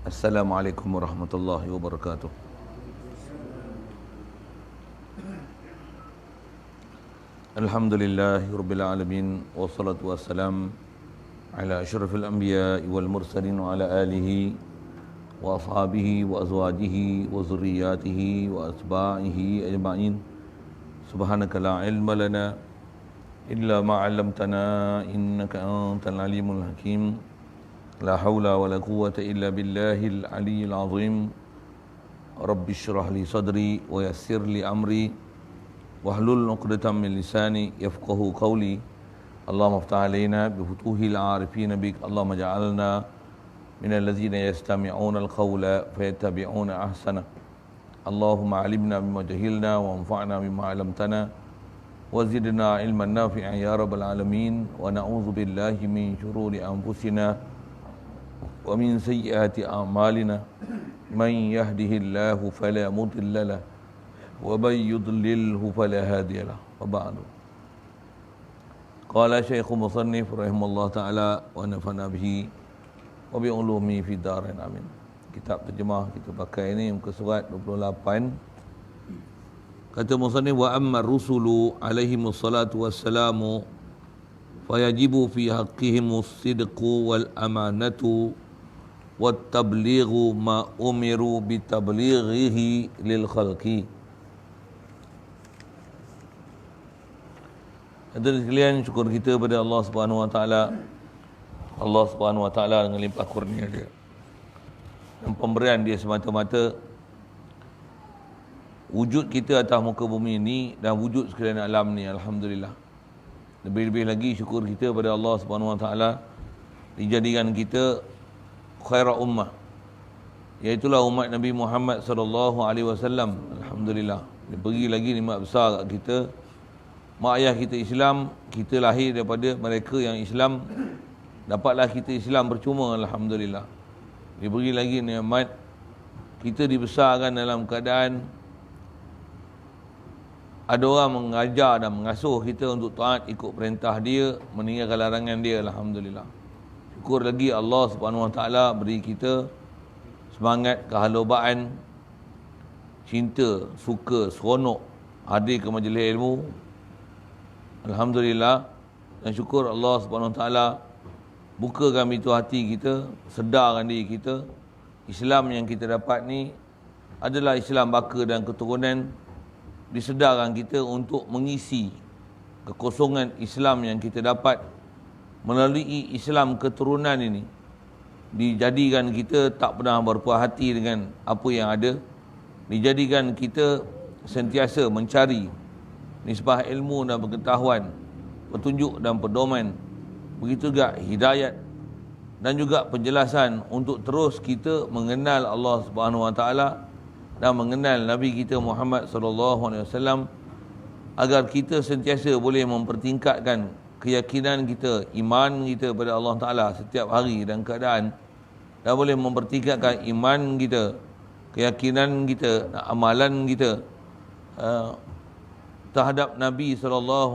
Assalamualaikum warahmatullahi wabarakatuh. Alhamdulillahi rabbil alamin, wassalatu wassalam ala asyrafil anbiya'i wal mursalin wa ala alihi wa ashabihi wa azwajihi wa zurriyyatihi wa asba'ihi ajma'in. Subhanaka la ilma lana illa ma 'allamtana innaka antal alimul hakim. La haula wa la quwwata illa billahil aliyyil azim. Rabbi shrah li sadri wa yassir li amri wahlul 'uqdatam min lisani yafqahu qawli. Allahumma iftah alaina bi futuhil 'arifin bik. Allahumma ja'alna minal ladzina yastami'una al-qawla fayattabi'una ahsana. Allahumma 'allimna bima jahilna wa anfa'na bima 'allamtana wa zidna ilman nafi'an ya rabbal alamin. Wa na'udzu billahi min shururi anfusina wa min sayyiati a'malina. Man yahdihillahu fala mudilla lahu wa man yudlilhu fala hadiya lahu. Wa ba'du. Qala Syekh Musannif rahimallahu taala wa nafa'na bihi wa bi ulumi fi darain amin. Kitab terjemah kita pakai ini muka surat 28. Kata Musannif, wa amma rusulu alaihimus salatu wassalamu fayajibu fi haqqihimus sidqu wal amanatu wat tablighu ma umiru bi tablighihi lil khalqi. Hadirin sekalian, syukur kita pada Allah Subhanahu wa taala. Allah Subhanahu wa taala dengan limpah kurnia dia dan pemberian dia semata-mata, wujud kita atas muka bumi ini dan wujud sekalian alam ni, alhamdulillah. Lebih-lebih lagi syukur kita pada Allah Subhanahu wa taala dijadikan kita khairat ummah, iaitulah umat Nabi Muhammad sallallahu alaihi wasallam. Alhamdulillah. Dia beri lagi nikmat besar kat kita. Mak ayah kita Islam, kita lahir daripada mereka yang Islam, dapatlah kita Islam percuma, alhamdulillah. Dia beri lagi nikmat kita dibesarkan dalam keadaan ada orang mengajar dan mengasuh kita untuk taat ikut perintah dia, meninggalkan larangan dia, alhamdulillah. Syukur lagi Allah Subhanahu wa taala beri kita semangat, kehalubaan, cinta, suka, seronok hadir ke majlis ilmu. Alhamdulillah. Dan syukur Allah Subhanahu wa taala bukakan pintu hati kita, sedarkan diri kita. Islam yang kita dapat ni adalah Islam baka dan keturunan. Disedarkan kita untuk mengisi kekosongan Islam yang kita dapat melalui Islam keturunan ini. Dijadikan kita tak pernah berpuas hati dengan apa yang ada. Dijadikan kita sentiasa mencari nisbah ilmu dan pengetahuan, petunjuk dan pedoman. Begitu juga hidayat dan juga penjelasan untuk terus kita mengenal Allah Subhanahu wa taala dan mengenal Nabi kita Muhammad sallallahu alaihi wasallam, agar kita sentiasa boleh mempertingkatkan keyakinan kita, iman kita pada Allah taala setiap hari dan keadaan, dan boleh mempertingkatkan iman kita, keyakinan kita, amalan kita terhadap Nabi SAW,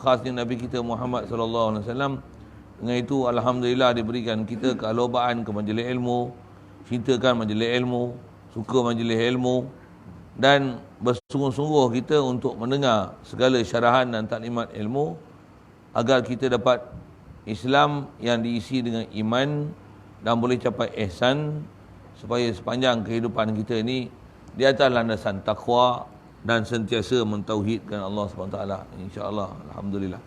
khasnya Nabi kita Muhammad SAW. Dengan itu alhamdulillah diberikan kita kehalubaan ke majlis ilmu, cintakan majlis ilmu, suka majlis ilmu, dan bersungguh-sungguh kita untuk mendengar segala syarahan dan taklimat ilmu, agar kita dapat Islam yang diisi dengan iman dan boleh capai ihsan, supaya sepanjang kehidupan kita ini di atas landasan takwa dan sentiasa mentauhidkan Allah SWT, insya-Allah. Alhamdulillah.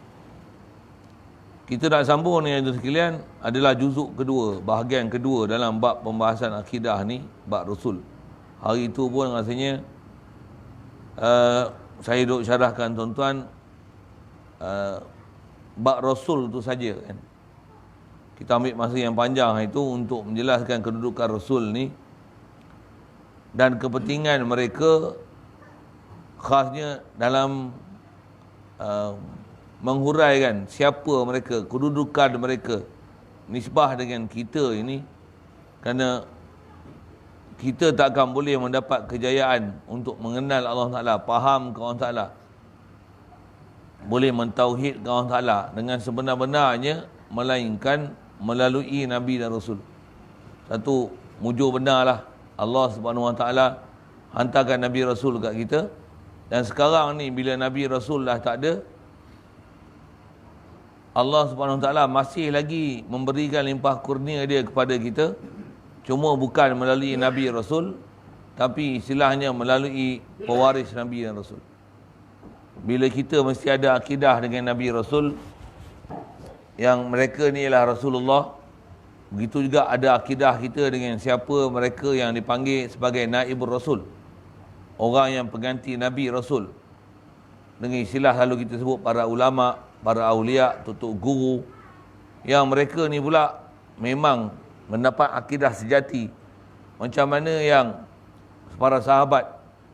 Kita nak sambung ni, tuan sekalian, adalah juzuk kedua, bahagian kedua dalam bab pembahasan akidah ni, bab Rasul. Hari itu pun rasanya saya duk syarahkan tuan-tuan bab Rasul tu saja kan. Kita ambil masa yang panjang itu untuk menjelaskan kedudukan Rasul ni dan kepentingan mereka, khasnya dalam menghuraikan siapa mereka, kedudukan mereka, nisbah dengan kita ini. Kerana kita tak akan boleh mendapat kejayaan untuk mengenal Allah Ta'ala, faham ke Allah Ta'ala, boleh mentauhidkan Allah Ta'ala dengan sebenar-benarnya, melainkan melalui Nabi dan Rasul. Satu mujur benar lah. Allah Subhanahu Wa Taala hantarkan Nabi Rasul kat kita. Dan sekarang ni bila Nabi Rasul dah tak ada, Allah Subhanahu Wa Taala masih lagi memberikan limpah kurnia dia kepada kita. Cuma bukan melalui Nabi Rasul, tapi istilahnya melalui pewaris Nabi dan Rasul. Bila kita mesti ada akidah dengan Nabi Rasul, yang mereka ni ialah Rasulullah, begitu juga ada akidah kita dengan siapa mereka yang dipanggil sebagai Naibur Rasul, orang yang pengganti Nabi Rasul. Dengan istilah selalu kita sebut para ulama, para awliya, tutuk guru, yang mereka ni pula memang mendapat akidah sejati macam mana yang para sahabat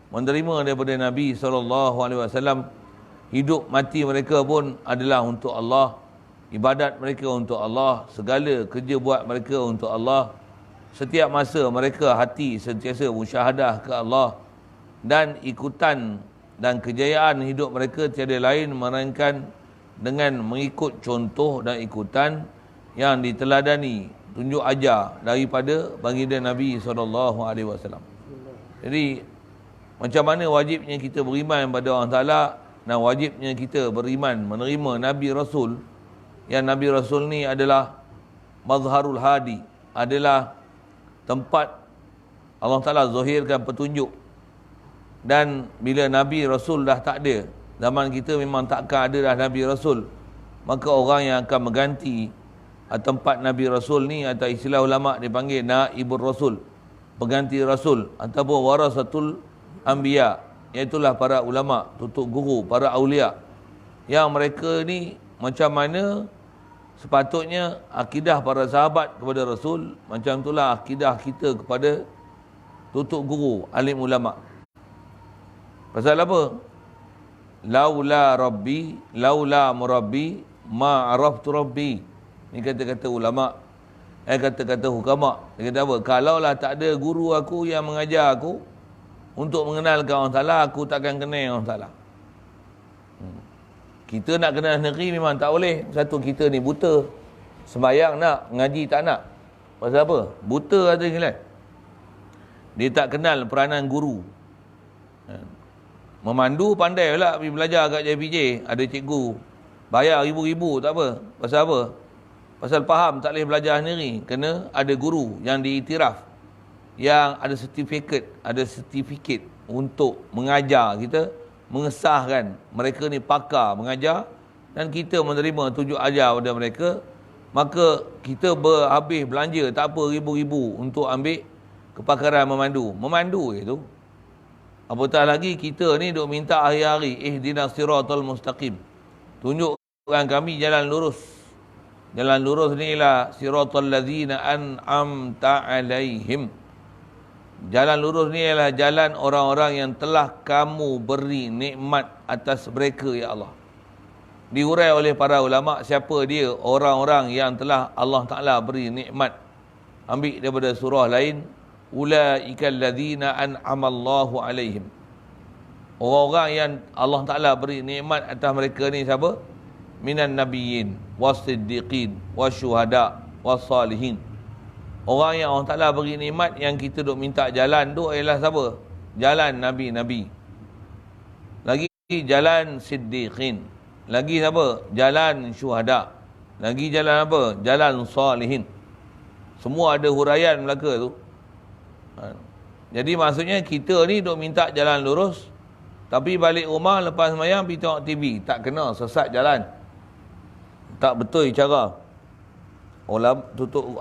menerima daripada Nabi SAW. Hidup mati mereka pun adalah untuk Allah, ibadat mereka untuk Allah, segala kerja buat mereka untuk Allah. Setiap masa mereka hati sentiasa musyahadah ke Allah, dan ikutan dan kejayaan hidup mereka tiada lain melainkan dengan mengikut contoh dan ikutan yang diteladani, tunjuk ajar daripada baginda Nabi SAW. Jadi macam mana wajibnya kita beriman pada Allah Ta'ala, dan wajibnya kita beriman menerima Nabi Rasul, yang Nabi Rasul ni adalah mazharul hadi, adalah tempat Allah Ta'ala zahirkan petunjuk. Dan bila Nabi Rasul dah tak ada, zaman kita memang takkan ada dah Nabi Rasul, maka orang yang akan mengganti tempat Nabi Rasul ni, atau istilah ulama dipanggil Naibur Rasul, pengganti Rasul, ataupun warasatul anbiya, iaitulah para ulama, tutuk guru, para awliya, yang mereka ni macam mana sepatutnya akidah para sahabat kepada Rasul, macam itulah akidah kita kepada tutuk guru, alim ulama. Pasal apa? Laula rabbi, laula murabbi, ma'araftu rabbi. Ni kata-kata ulama, kata-kata hukama. Dia kata apa? Kalaulah tak ada guru aku yang mengajar aku untuk mengenalkan Allah Ta'ala, aku takkan kenal Allah Ta'ala. Kita nak kenal negeri memang tak boleh. Satu, kita ni buta. Sembayang nak, ngaji tak nak. Pasal apa? Buta kata ni. Dia tak kenal peranan guru. Memandu pandai pula pergi belajar kat JPJ, ada cikgu, bayar ribu-ribu, tak apa. Pasal apa? Pasal faham tak boleh belajar sendiri, kena ada guru yang diiktiraf, yang ada sertifikat untuk mengajar kita, mengesahkan mereka ni pakar mengajar, dan kita menerima tunjuk ajar pada mereka. Maka kita habis belanja tak apa ribu-ribu untuk ambil kepakaran memandu itu. Apatah lagi kita ni duk minta hari-hari, ihdinas siratal mustaqim, tunjukkan kami jalan lurus. Jalan lurus ni ialah siratal ladzina an'amta alaihim. Jalan lurus ni ialah jalan orang-orang yang telah kamu beri nikmat atas mereka, ya Allah. Diurai oleh para ulama siapa dia orang-orang yang telah Allah Ta'ala beri nikmat. Ambil daripada surah lain, ulaikal ladzina an'amallahu alaihim. Orang-orang yang Allah Ta'ala beri nikmat atas mereka ni siapa? Minan nabiyyin wasiddiqin wasyuhada wassalihin. Orang yang Allah Ta'ala beri nikmat yang kita duk minta jalan tu ialah siapa? Jalan Nabi-Nabi. Lagi jalan siddiqin. Lagi siapa? Jalan syuhada. Lagi jalan apa? Jalan salihin. Semua ada huraian Melaka tu. Jadi maksudnya kita ni duk minta jalan lurus, tapi balik rumah lepas sembahyang pergi tengok TV, tak kena, sesat jalan, tak betul cara.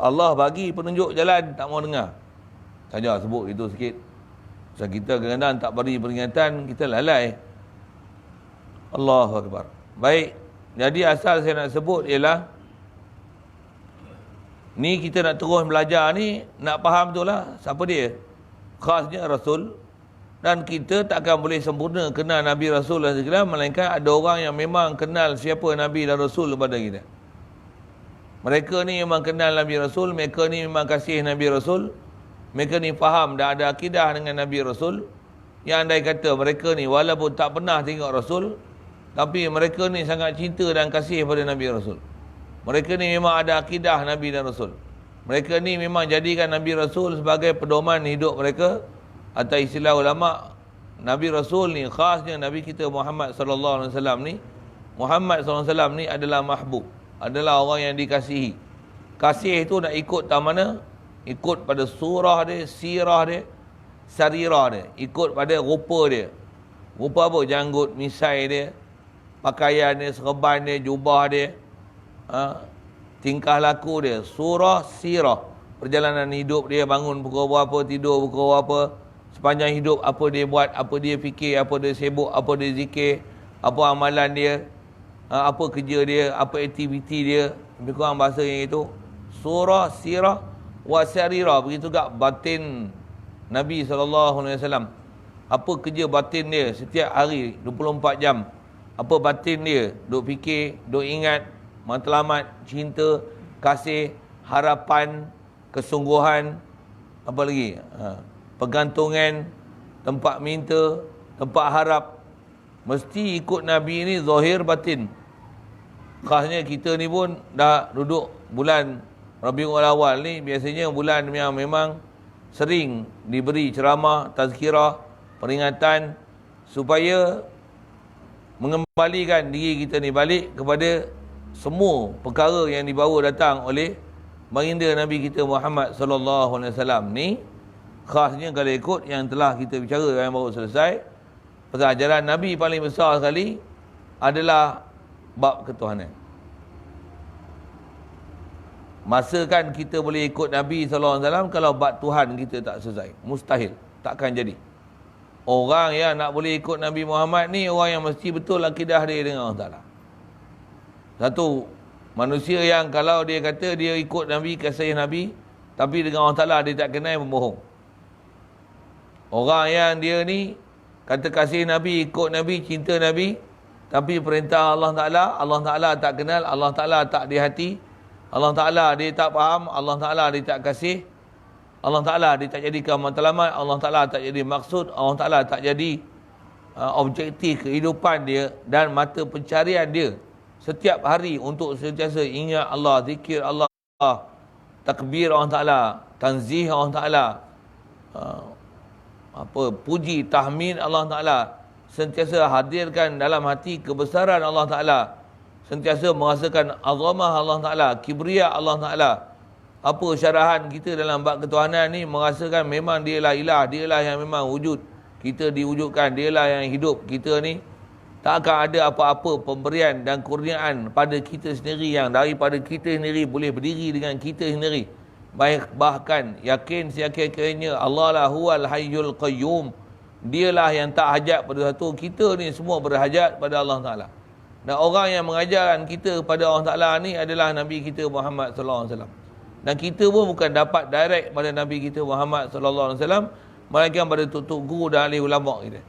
Allah bagi penunjuk jalan, tak mau dengar. Saja sebut itu sikit. Sebab kita kadang-kadang tak beri peringatan, kita lalai. Allahu Akbar. Baik, jadi asal saya nak sebut ialah ni kita nak terus belajar ni, nak faham betul lah siapa dia. Khasnya Rasul. Dan kita takkan boleh sempurna kenal Nabi Rasul dan segala, melainkan ada orang yang memang kenal siapa Nabi dan Rasul kepada kita. Mereka ni memang kenal Nabi Rasul, mereka ni memang kasih Nabi Rasul, mereka ni faham dan ada akidah dengan Nabi Rasul. Yang andai kata mereka ni walaupun tak pernah tengok Rasul, tapi mereka ni sangat cinta dan kasih pada Nabi Rasul. Mereka ni memang ada akidah Nabi dan Rasul. Mereka ni memang jadikan Nabi Rasul sebagai pedoman hidup mereka. Atau istilah ulama, Nabi Rasul ni khasnya Nabi kita Muhammad sallallahu alaihi wasallam ni, Muhammad sallallahu alaihi wasallam ni adalah mahbub, adalah orang yang dikasihi. Kasih itu nak ikut tak mana? Ikut pada surah dia, sirah dia, sarirah dia, ikut pada rupa dia. Rupa apa? Janggut, misai dia, pakaian dia, serban dia, jubah dia, tingkah laku dia, surah, sirah, perjalanan hidup dia, bangun pukul berapa, tidur pukul berapa, sepanjang hidup apa dia buat, apa dia fikir, apa dia sibuk, apa dia zikir, apa amalan dia, apa kerja dia, apa aktiviti dia. Lebih kurang bahasa yang itu. Surah, sirah, wasarirah. Begitu juga batin Nabi SAW. Apa kerja batin dia setiap hari 24 jam. Apa batin dia, duk fikir, duk ingat, matlamat, cinta, kasih, harapan, kesungguhan, apa lagi? Pergantungan, tempat minta, tempat harap. Mesti ikut Nabi ni zahir batin. Khasnya kita ni pun dah duduk bulan Rabiul Awal ni, biasanya bulan yang memang sering diberi ceramah, tazkirah, peringatan supaya mengembalikan diri kita ni balik kepada semua perkara yang dibawa datang oleh baginda Nabi kita Muhammad sallallahu alaihi wasallam ni. Khasnya kalau ikut yang telah kita bicara yang baru selesai, pasal ajaran Nabi paling besar sekali adalah bab ketuhanan. Masa kan kita boleh ikut Nabi SAW kalau bab Tuhan kita tak selesai. Mustahil. Takkan jadi. Orang yang nak boleh ikut Nabi Muhammad ni, orang yang mesti betul akidah dia dengan Allah Ta'ala. Satu, manusia yang kalau dia kata dia ikut Nabi, kasih Nabi, tapi dengan Allah Ta'ala dia tak kenal, pembohong. Orang yang dia ni kata kasih Nabi, ikut Nabi, cinta Nabi, tapi perintah Allah Ta'ala tak kenal, Allah Ta'ala tak di hati, Allah Ta'ala dia tak faham, Allah Ta'ala dia tak kasih, Allah Ta'ala dia tak jadikan matlamat, Allah Ta'ala tak jadi maksud, Allah Ta'ala tak jadi objektif kehidupan dia dan mata pencarian dia setiap hari untuk sentiasa ingat Allah, zikir Allah, takbir Allah Ta'ala, tanzih Allah Ta'ala, puji, tahmid Allah Ta'ala, sentiasa hadirkan dalam hati kebesaran Allah Ta'ala, sentiasa merasakan azamah Allah Ta'ala, kibriya Allah Ta'ala. Apa syarahan kita dalam bab ketuhanan ni, merasakan memang dialah ilah, dialah yang memang wujud, kita diwujudkan, dialah yang hidup. Kita ni tak akan ada apa-apa pemberian dan kurniaan pada kita sendiri yang daripada kita sendiri boleh berdiri dengan kita sendiri. Bahkan yakin seyakin-yakinnya Allah lah huwal hayyul qayyum. Dialah yang tak hajat pada satu. Kita ni semua berhajat pada Allah Ta'ala. Dan orang yang mengajarkan kita pada Allah Ta'ala ni adalah Nabi kita Muhammad sallallahu alaihi wasallam. Dan kita pun bukan dapat direct pada Nabi kita Muhammad sallallahu alaihi wasallam, melainkan pada tok guru dan ahli ulama kita.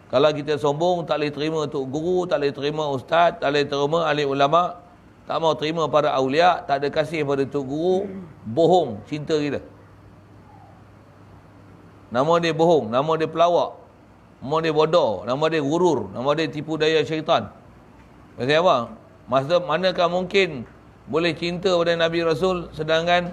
Kalau kita sombong, tak boleh terima tok guru, tak boleh terima ustaz, tak boleh terima ahli ulama, tak mau terima para awliya, tak ada kasih pada tok guru, bohong cinta kita. Nama dia bohong, nama dia pelawak, nama dia bodoh, nama dia gurur, nama dia tipu daya syaitan. Maksudnya apa? Manakah mungkin boleh cinta pada Nabi Rasul sedangkan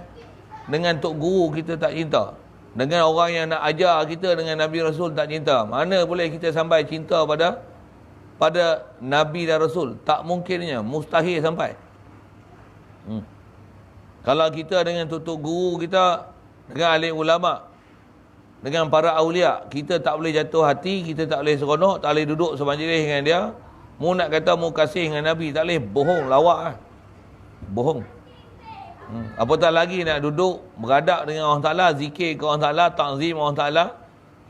dengan tok guru kita tak cinta? Dengan orang yang nak ajar kita dengan Nabi Rasul tak cinta? Mana boleh kita sampai cinta pada Nabi dan Rasul? Tak mungkinnya, mustahil sampai. Kalau kita dengan tok guru kita, dengan ahli ulama, dengan para awliya, kita tak boleh jatuh hati, kita tak boleh seronok, tak boleh duduk semajlis dengan dia. Mu nak kata mu kasih dengan Nabi, tak boleh, bohong, lawak lah. Bohong. Apatah lagi nak duduk beradab dengan Allah Ta'ala, zikir ke Allah Ta'ala, ta'zim Allah Ta'ala.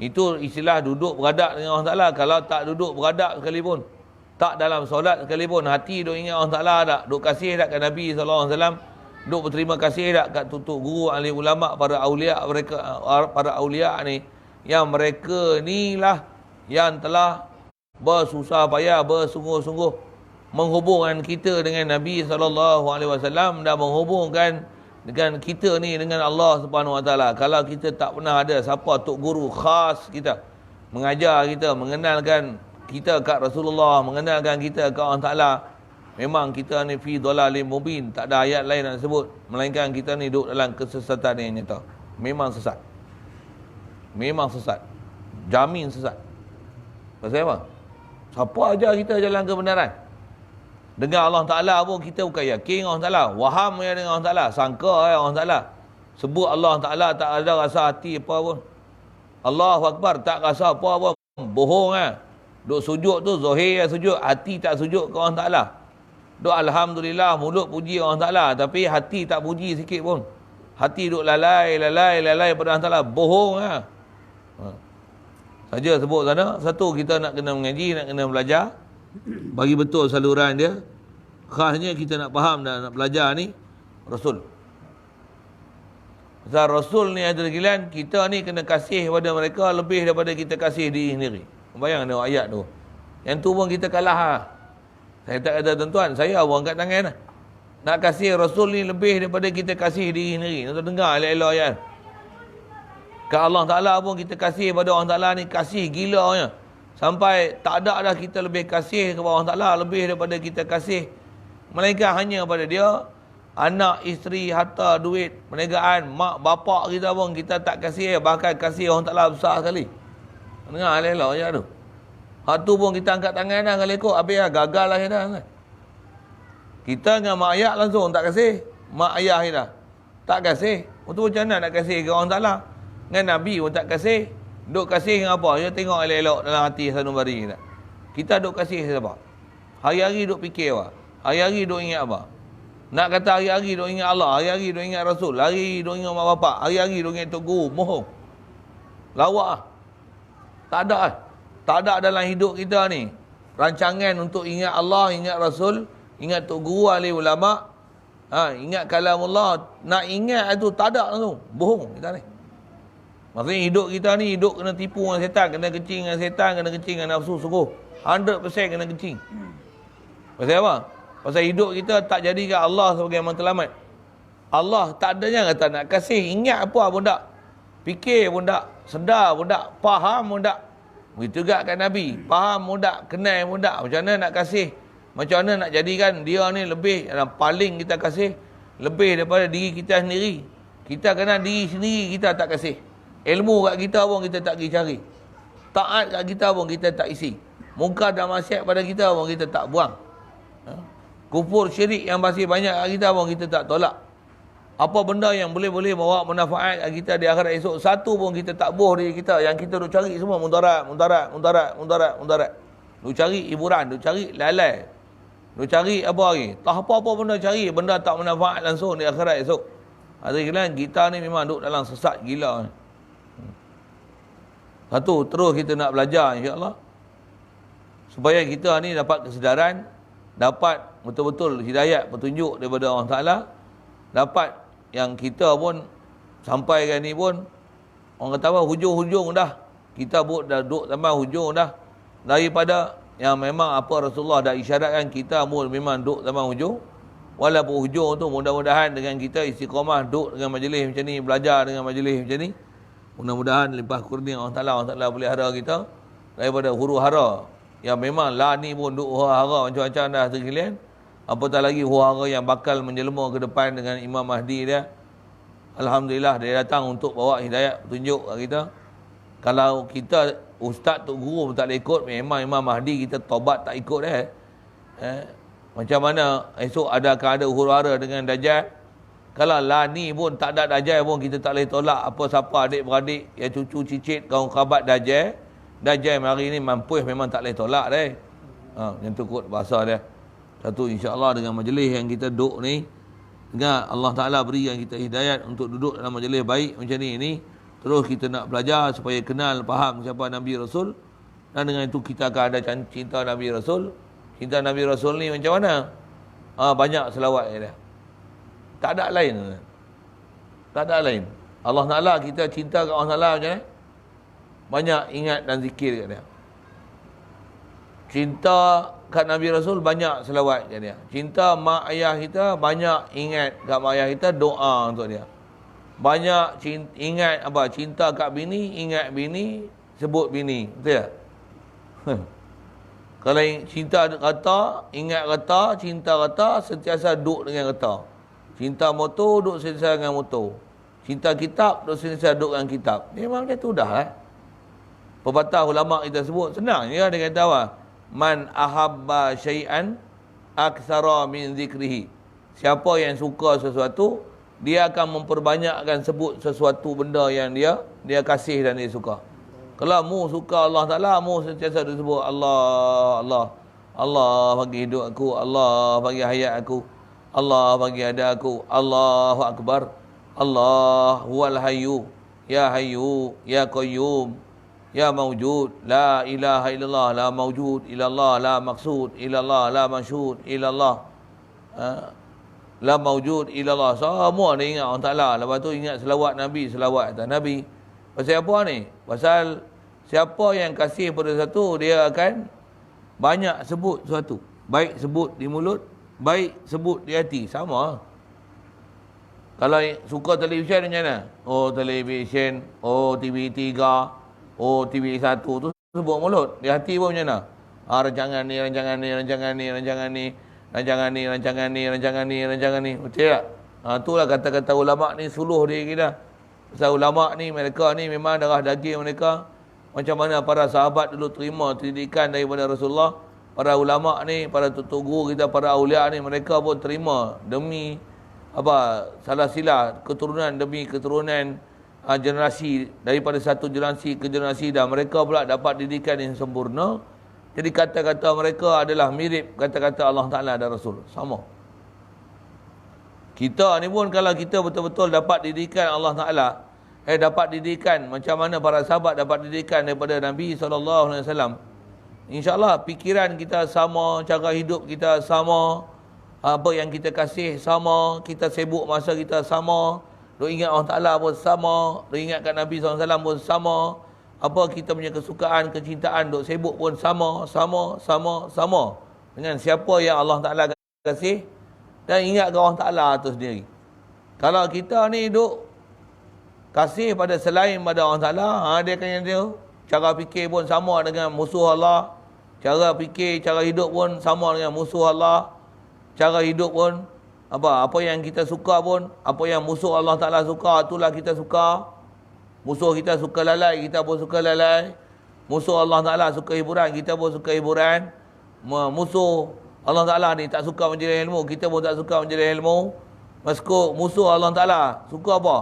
Itu istilah duduk beradab dengan Allah Ta'ala. Kalau tak duduk beradab sekalipun, tak dalam solat sekalipun, hati duk ingat Allah Ta'ala tak, duk kasih tak kat Nabi SAW, duk berterima kasih tak kat tutup guru, ahli ulama, para awliya, para awliya ni, yang mereka ni lah yang telah bersusah payah, bersungguh-sungguh menghubungkan kita dengan Nabi SAW dan menghubungkan dengan kita ni dengan Allah Subhanahu Wa Taala. Kalau kita tak pernah ada siapa tok guru khas kita, mengajar kita, mengenalkan kita kat Rasulullah, mengenalkan kita kat Allah Ta'ala, memang kita ni fi dhalalim mubin, tak ada ayat lain nak sebut melainkan kita ni duduk dalam kesesatan yang nyata. Memang sesat. Memang sesat. Jamin sesat. Pasal apa? Siapa ajar kita jalan kebenaran? Dengan Allah Ta'ala pun kita bukan yakin Allah Ta'ala. Waham ya dengan Allah Ta'ala. Sangka ya Allah Ta'ala. Sebut Allah Ta'ala tak ada rasa hati apa pun. Allahu Akbar tak rasa apa pun. Bohong lah. Duk sujud tu zahir sujud. Hati tak sujud ke Allah Ta'ala. Duk Alhamdulillah mulut puji Allah Ta'ala. Tapi hati tak puji sikit pun. Hati duk lalai pada Allah Ta'ala. Bohong lah. Saja sebut sana. Satu, kita nak kena mengaji, nak kena belajar. Bagi betul saluran dia. Khasnya kita nak faham dan nak belajar ni Rasul. Pasal Rasul ni ada giliran kita ni kena kasih pada mereka lebih daripada kita kasih diri sendiri. Bayang tengok ayat tu. Yang tu pun kita kalah lah. Saya tak kata tuan-tuan, saya awak angkat tangan lah. Nak kasih Rasul ni lebih daripada kita kasih diri sendiri. Tuan dengar elok-elok ayat. Ke Allah Ta'ala pun kita kasih pada Allah Ta'ala ni kasih gilanya. Sampai tak ada dah kita lebih kasih kepada Allah Ta'ala lebih daripada kita kasih. Melainkan hanya pada dia, anak, isteri, harta, duit, perniagaan, mak, bapak kita pun kita tak kasih. Bahkan kasih Allah Ta'ala besar sekali. Dengar elok je tu. Hak tu pun kita angkat tangan dah kalau ikut. Habis dah, gagal lah dah. Kita dengan mak ayah langsung tak kasih. Mak ayah kita tak kasih. Itu macam mana nak kasih ke Allah Ta'ala? Dengan Nabi pun tak kasih. Duk kasih dengan apa? Dia tengok elok-elok dalam hati sanubari kita. Kita duk kasih siapa? Hari-hari duk fikir apa? Hari-hari duk ingat apa? Nak kata hari-hari duk ingat Allah, hari-hari duk ingat Rasul, hari-hari duk ingat mak bapak, hari-hari duk ingat tok guru, mohon. Lawak lah. Tak ada lah. Tak ada dalam hidup kita ni. Rancangan untuk ingat Allah, ingat Rasul, ingat tok guru, ahli ulama, ingat kalamullah. Nak ingat itu tak ada langsung. Bohong kita ni. Maksudnya hidup kita ni hidup kena tipu dengan setan, kena kencing dengan setan, kena kencing dengan nafsu sungguh. 100% kena kencing. Pasal apa? Pasal hidup kita tak jadikan Allah sebagai matlamat. Allah tak adanya kata nak kasih, ingat apa pun tak. Fikir pun tak, sedar pun tak, faham pun tak. Begitu juga kat Nabi, faham pun tak, kenal pun tak. Macam mana nak kasih? Macam mana nak jadikan dia ni lebih, yang paling kita kasih, lebih daripada diri kita sendiri. Kita kenal diri sendiri, kita tak kasih. Ilmu kat kita pun kita tak pergi cari. Taat kat kita pun kita tak isi. Mungkar dan maksiat pada kita pun kita tak buang. Kufur syirik yang masih banyak kat kita pun kita tak tolak. Apa benda yang boleh bawa manfaat kat kita di akhirat esok, satu pun kita tak boh diri kita. Yang kita duk cari semua mudarat. Duk cari hiburan, duk cari lalai. Duk cari apa lagi? Tak apa-apa benda cari, benda tak manfaat langsung di akhirat esok. Akhirnya kita ni memang duk dalam sesat gila ni. Satu, terus kita nak belajar insya-Allah. Supaya kita ni dapat kesedaran, dapat betul-betul hidayat, petunjuk daripada Allah Ta'ala. Dapat yang kita pun sampaikan ni pun, orang kata apa, hujung-hujung dah. Kita dah duduk sampai hujung dah. Daripada yang memang apa Rasulullah dah isyaratkan kita pun memang duduk sampai hujung. Walaupun hujung tu mudah-mudahan dengan kita istiqamah duduk dengan majlis macam ni, belajar dengan majlis macam ni. Mudah-mudahan limpah kurnia Allah Ta'ala pelihara kita daripada huru-hara yang memang lah ni pun duk huru-hara macam-macam dah sekalian. Apatah lagi huru-hara yang bakal menjelma ke depan dengan Imam Mahdi dia. Alhamdulillah dia datang untuk bawa hidayat petunjuk kat kita. Kalau kita ustaz tok guru pun tak boleh ikut, memang Imam Mahdi kita taubat tak ikut dia. Macam mana esok akan ada huru-hara dengan Dajjal. Kalau lah ni pun tak ada Dajjal pun kita tak boleh tolak apa siapa adik-beradik yang cucu cicit kaum kerabat Dajjal. Dajjal hari ni mampus memang tak boleh tolak dia. Yang tu kot bahasa dia. Satu insya-Allah dengan majlis yang kita duduk ni, dengan Allah Ta'ala berikan kita hidayat untuk duduk dalam majlis baik macam ni. Terus kita nak belajar supaya kenal, faham siapa Nabi Rasul. Dan dengan itu kita akan ada cinta Nabi Rasul. Cinta Nabi Rasul ni macam mana? Banyak selawat dia. Tak ada lain. Tak ada lain. Allah Ta'ala kita cinta kat Allah Ta'ala macam mana? Banyak ingat dan zikir kat dia. Cinta kat Nabi Rasul banyak selawat kat dia. Cinta mak ayah kita banyak ingat kat mak ayah kita, doa untuk dia. Banyak ingat apa? Cinta kat bini, ingat bini, sebut bini. Betul tak? Kalau cinta rata, ingat rata, cinta rata, sentiasa duduk dengan rata. Cinta motor, duduk sentiasa dengan motor. Cinta kitab, duduk sentiasa duduk dengan kitab. Memang dia tu dah. Pepatah ulama kita sebut, senang je dia kata apa? Man ahabba syai'an aktsara min zikrihi. Siapa yang suka sesuatu, dia akan memperbanyakkan sebut sesuatu benda yang dia kasih dan dia suka. Kalau mu suka Allah Ta'ala, mu sentiasa disebut Allah, Allah. Allah bagi hidup aku, Allah bagi hayat aku, Allah bagi ada aku, Allahu Akbar, Allah huwal hayyu, ya hayyu, ya qayyum, ya mawjud, la ilaha illallah, la mawjud illallah, la maksud illallah, la masyhud illallah, la mawjud illallah. Semua dia ingat Allah Ta'ala. Lepas tu ingat selawat Nabi, selawat atas Nabi. Pasal apa ni? Pasal siapa yang kasih pada satu, dia akan banyak sebut sesuatu. Baik sebut di mulut, baik sebut di hati. Sama. Kalau suka televisyen macam mana? Oh televisyen, oh TV3, oh TV1 tu sebut mulut. Di hati pun macam mana? Rancangan ni, rancangan ni, rancangan ni, rancangan ni, rancangan ni, rancangan ni, rancangan ni, rancangan ni. Betul tak? Itulah kata-kata ulama' ni suluh dia kita. Pasal ulama' ni, mereka ni memang darah daging mereka. Macam mana para sahabat dulu terima pendidikan daripada Rasulullah. Para ulama' ni, para tutur guru kita, para awliya ni, mereka pun terima demi salah sila keturunan demi keturunan generasi, daripada satu generasi ke generasi, dan mereka pula dapat didikan yang sempurna. Jadi kata-kata mereka adalah mirip kata-kata Allah Ta'ala dan Rasul. Sama. Kita ni pun kalau kita betul-betul dapat didikan Allah Ta'ala, dapat didikan macam mana para sahabat dapat didikan daripada Nabi SAW, insyaAllah fikiran kita sama, cara hidup kita sama, apa yang kita kasih sama, kita sibuk masa kita sama, duk ingat Allah Ta'ala pun sama, duk ingatkan Nabi SAW pun sama, apa kita punya kesukaan, kecintaan, duk sibuk pun sama dengan siapa yang Allah Ta'ala kasih, dan ingat ke Allah Ta'ala tu sendiri. Kalau kita ni duk kasih pada selain pada Allah Ta'ala, dia akan yang dia cara fikir pun sama dengan musuh Allah, cara fikir, cara hidup pun sama dengan musuh Allah, cara hidup pun apa yang kita suka pun, apa yang musuh Allah Ta'ala suka, itulah kita suka. Musuh kita suka lalai, kita pun suka lalai. Musuh Allah Ta'ala suka hiburan, kita pun suka hiburan. Musuh Allah Ta'ala ni tak suka menjadi ilmu, kita pun tak suka menjadi ilmu. Musuh Allah Ta'ala suka apa?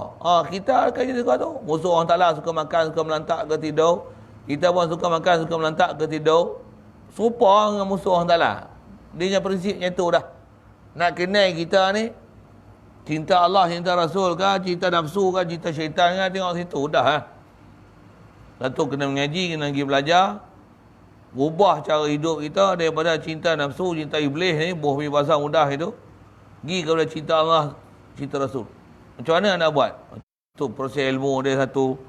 Kita akan jadi suka tu. Musuh Allah Ta'ala suka makan, suka melantak ke tidur, kita pun suka makan, suka melantak ke tidur. Serupa dengan musuh Allah Ta'ala. Dia punya prinsipnya tu dah. Nak kenal kita ni, cinta Allah, cinta Rasul ke, cinta nafsu ke, cinta syaitan ke, tengok situ dah. Satu kena mengaji, kena pergi belajar, ubah cara hidup kita daripada cinta nafsu, cinta iblis ni, buah bahasa mudah itu, pergi kepada cinta Allah, cinta Rasul. Macam mana nak buat? Itu proses ilmu dia satu,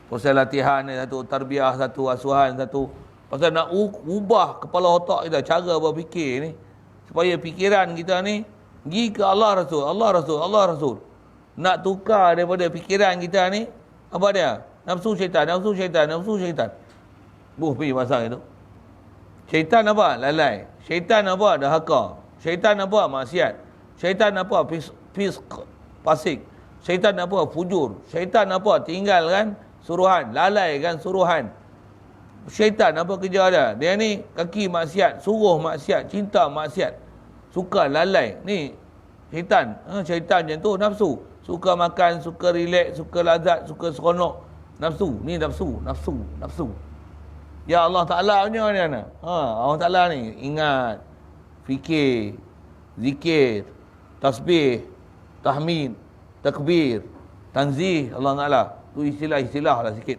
proses latihan dia satu, tarbiyah satu, asuhan satu. Pasal nak ubah kepala otak kita, cara berfikir ni, supaya fikiran kita ni pergi ke Allah Rasul, Allah Rasul, Allah Rasul. Nak tukar daripada fikiran kita ni, apa dia? Nafsu syaitan, nafsu syaitan, nafsu syaitan. Pergi pasal itu. Syaitan apa? Lalai. Syaitan apa? Dahaka. Syaitan apa? Maksiat. Syaitan apa? Fisq, fasik. Syaitan apa? Fujur. Syaitan apa? Tinggalkan suruhan, lalaikan suruhan. Syaitan apa kerja dia? Dia ni kaki maksiat, suruh maksiat, cinta maksiat, suka lalai. Ni syaitan. Syaitan macam tu, nafsu. Suka makan, suka relax, suka lazat, suka seronok. Nafsu. Ni nafsu, nafsu, nafsu. Ya Allah Ta'ala punya mana? Allah Ta'ala ni ingat, fikir, zikir, tasbih, tahmid, takbir, tanzih Allah Ta'ala. Tu istilah-istilah lah sikit.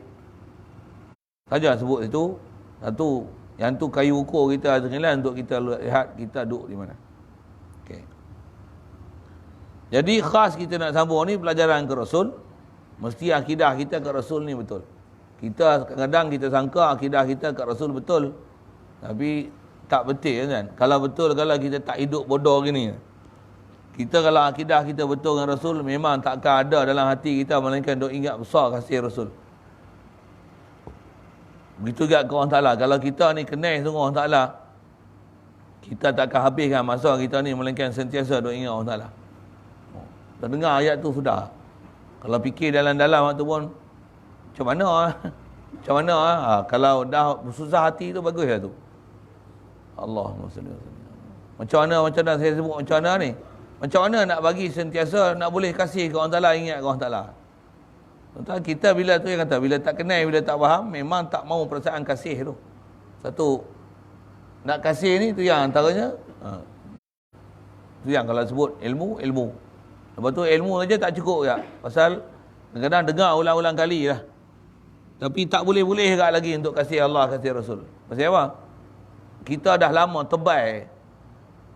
Saja sebut itu. Satu, yang tu kayu ukur kita sekalian untuk kita lihat kita duduk di mana. Okay. Jadi khas kita nak sambung ni pelajaran ke Rasul. Mesti akidah kita ke Rasul ni betul. Kita kadang-kadang kita sangka akidah kita ke Rasul betul. Tapi tak betul kan. Kalau betul, kalau kita tak hidup bodoh gini. Kita kalau akidah kita betul dengan Rasul, memang takkan ada dalam hati kita melainkan duk ingat besar kasih Rasul. Begitu juga ke Allah Ta'ala. Kalau kita ni kenal sungguh Allah Ta'ala, Kita tak akan habiskan masa kita ni melainkan sentiasa duk ingat Allah Ta'ala. Tak dengar ayat tu sudah. Kalau fikir dalam-dalam waktu pun, macam mana? Macam mana? Kalau dah susah hati tu, baguslah tu. Allahumma salli wa sallim. Macam mana saya sebut macam mana ni? Macam mana nak bagi sentiasa, nak boleh kasih ke orang Ta'ala, ingat ke orang Ta'ala. Tuan-tuan, kita bila tu yang kata, bila tak kenal, bila tak faham, memang tak mahu perasaan kasih tu. Satu, nak kasih ni tu yang antaranya, tu yang kalau sebut ilmu. Lepas tu ilmu saja tak cukup ya. Pasal kadang-kadang dengar ulang-ulang kali lah. Tapi tak boleh-boleh juga lagi untuk kasih Allah, kasih Rasul. Pasal apa? Kita dah lama tebal.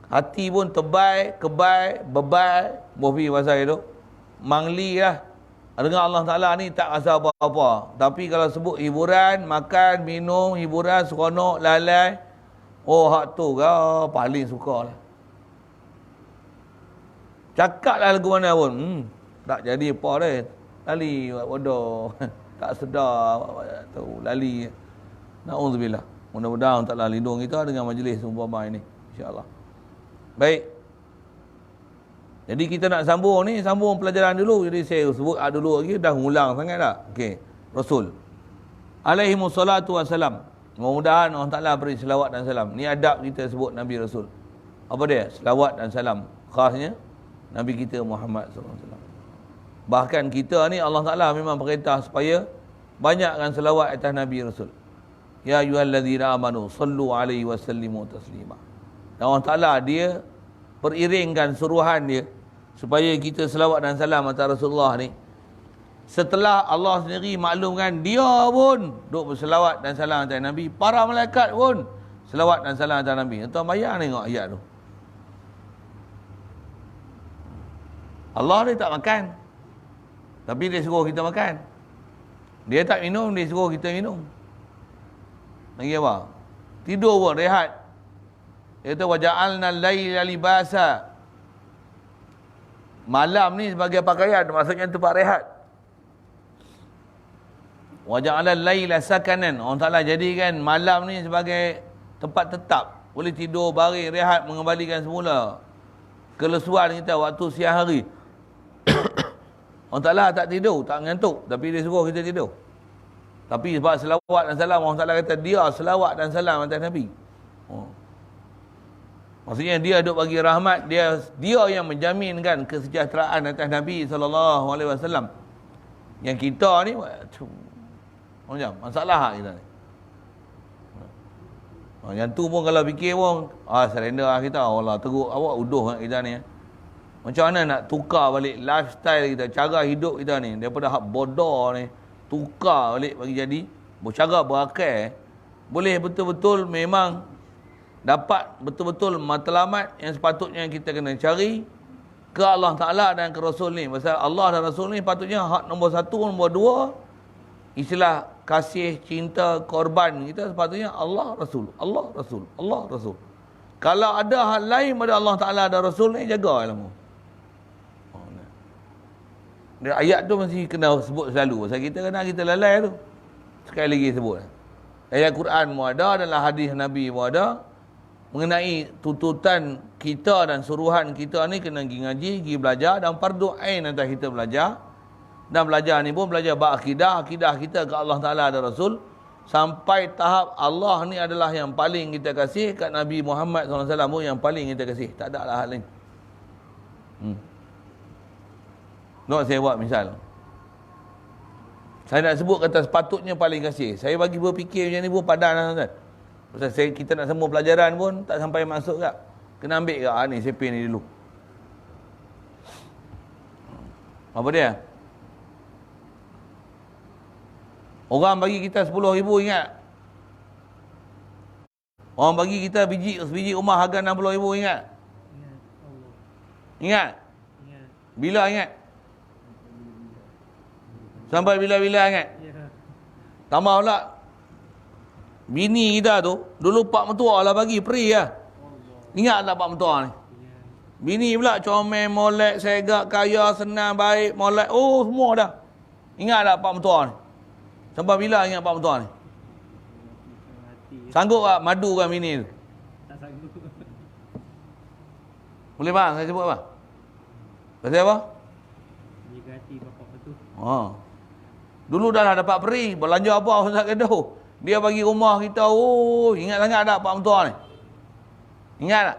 Hati pun tebal, kebal, bebal. Bofi pasal itu. Mangli lah. Dengar Allah Ta'ala ni tak rasa apa-apa. Tapi kalau sebut hiburan, makan, minum, hiburan, seronok, lalai. Oh, hak tu ke paling suka lah. Cakap lah lagu mana pun. Tak jadi apa dah. Lali buat bodoh. Tak sedar. Tu, lali. Na'udzubillah. Mudah-mudahan Allah lindung kita dengan majlis umpama ini. InsyaAllah. Baik. Jadi kita nak sambung ni, sambung pelajaran dulu. Jadi saya sebut dulu lagi, dah ngulang sangat dah. Okey. Rasul. Alaihimussalatu wassalam. Mudah-mudahan Allah Ta'ala beri selawat dan salam. Ni adab kita sebut Nabi Rasul. Apa dia? Selawat dan salam. Khasnya Nabi kita Muhammad SAW. Bahkan kita ni Allah Ta'ala memang perintah supaya banyakkan selawat atas Nabi Rasul. Ya ayyuhallazina amanu sallu alaihi wasallimu taslima. Dan Allah Ta'ala dia periringkan suruhan dia supaya kita selawat dan salam atas Rasulullah ni. Setelah Allah sendiri maklumkan dia pun duk berselawat dan salam atas Nabi, para malaikat pun selawat dan salam atas Nabi. Tuan bayang tengok ayat tu. Allah dia tak makan, tapi dia suruh kita makan. Dia tak minum, dia suruh kita minum. Lagi apa? Tidur pun, rehat. Dia kata waja'alna al-laila libasa. Malam ni sebagai pakaian, maksudnya tempat rehat. Waja'alna al-laila sakanan. Orang Ta'ala jadikan malam ni sebagai tempat tetap. Boleh tidur, baring, rehat, mengembalikan semula kelesuan kita waktu siang hari. Orang Ta'ala tak tidur, tak ngantuk, tapi dia suruh kita tidur. Tapi sebab selawat dan salam, Allah Ta'ala kata dia selawat dan salam atas Nabi. Maksudnya dia duk bagi rahmat, dia yang menjaminkan kesejahteraan atas Nabi SAW. Yang kita ni macam masalah kita ni. Yang tu pun kalau fikir pun surrender lah kita. Allah teruk awak uduh kita ni. Macam mana nak tukar balik lifestyle kita, cara hidup kita ni, daripada hak bodoh ni, tukar balik bagi jadi cara berakal. Boleh betul-betul memang dapat betul-betul matlamat yang sepatutnya kita kena cari ke Allah Ta'ala dan ke Rasul ni. Pasal Allah dan Rasul ni patutnya hak nombor satu, nombor dua, istilah kasih, cinta, korban kita sepatutnya Allah, Rasul, Allah, Rasul, Allah, Rasul. Kalau ada hal lain pada Allah Ta'ala dan Rasul ni, jaga ilmu. Ayat tu mesti kena sebut selalu. Pasal kita kena kita lalai tu. Sekali lagi sebut. Ayat Quran mu ada, dalam hadis Nabi mu ada. Mengenai tuntutan kita dan suruhan kita ni kena pergi ngaji, pergi belajar. Dan fardu ain atas kita belajar. Dan belajar ni pun belajar berakidah. Akidah kita ke Allah Ta'ala dan Rasul. Sampai tahap Allah ni adalah yang paling kita kasih. Kat Nabi Muhammad SAW pun yang paling kita kasih. Tak ada lah hal lain. Nak saya buat misal. Saya nak sebut kata sepatutnya paling kasih. Saya bagi berfikir macam ni pun padan lah tuan. Pasal kita nak sambung pelajaran pun tak sampai masuk tak. Kena ambil ke ni CP ni dulu. Apa dia? Orang bagi kita 10,000 ingat. Orang bagi kita sebiji rumah harga 60,000 ingat. Ingat? Bila ingat? Sampai bila-bila ingat? Tambah pula. Bini kita tu, dulu pak mentua lah bagi, free lah. Ingat tak pak mentua ni? Bini pula comel, molek, segak, kaya, senang, baik, molek. Oh, semua dah. Ingat tak pak mentua ni? Sampai bila ingat pak mentua ni? Sanggup tak madu kan bini tu? Tak sanggup. Boleh bang, saya sebut apa? Pasal apa? Jaga hati bapak betul. Dulu dah lah dapat free, belanja apa Ustaz Kedah. Dia bagi rumah kita, ingat sangat tak Pak Mentua ni? Ingat tak?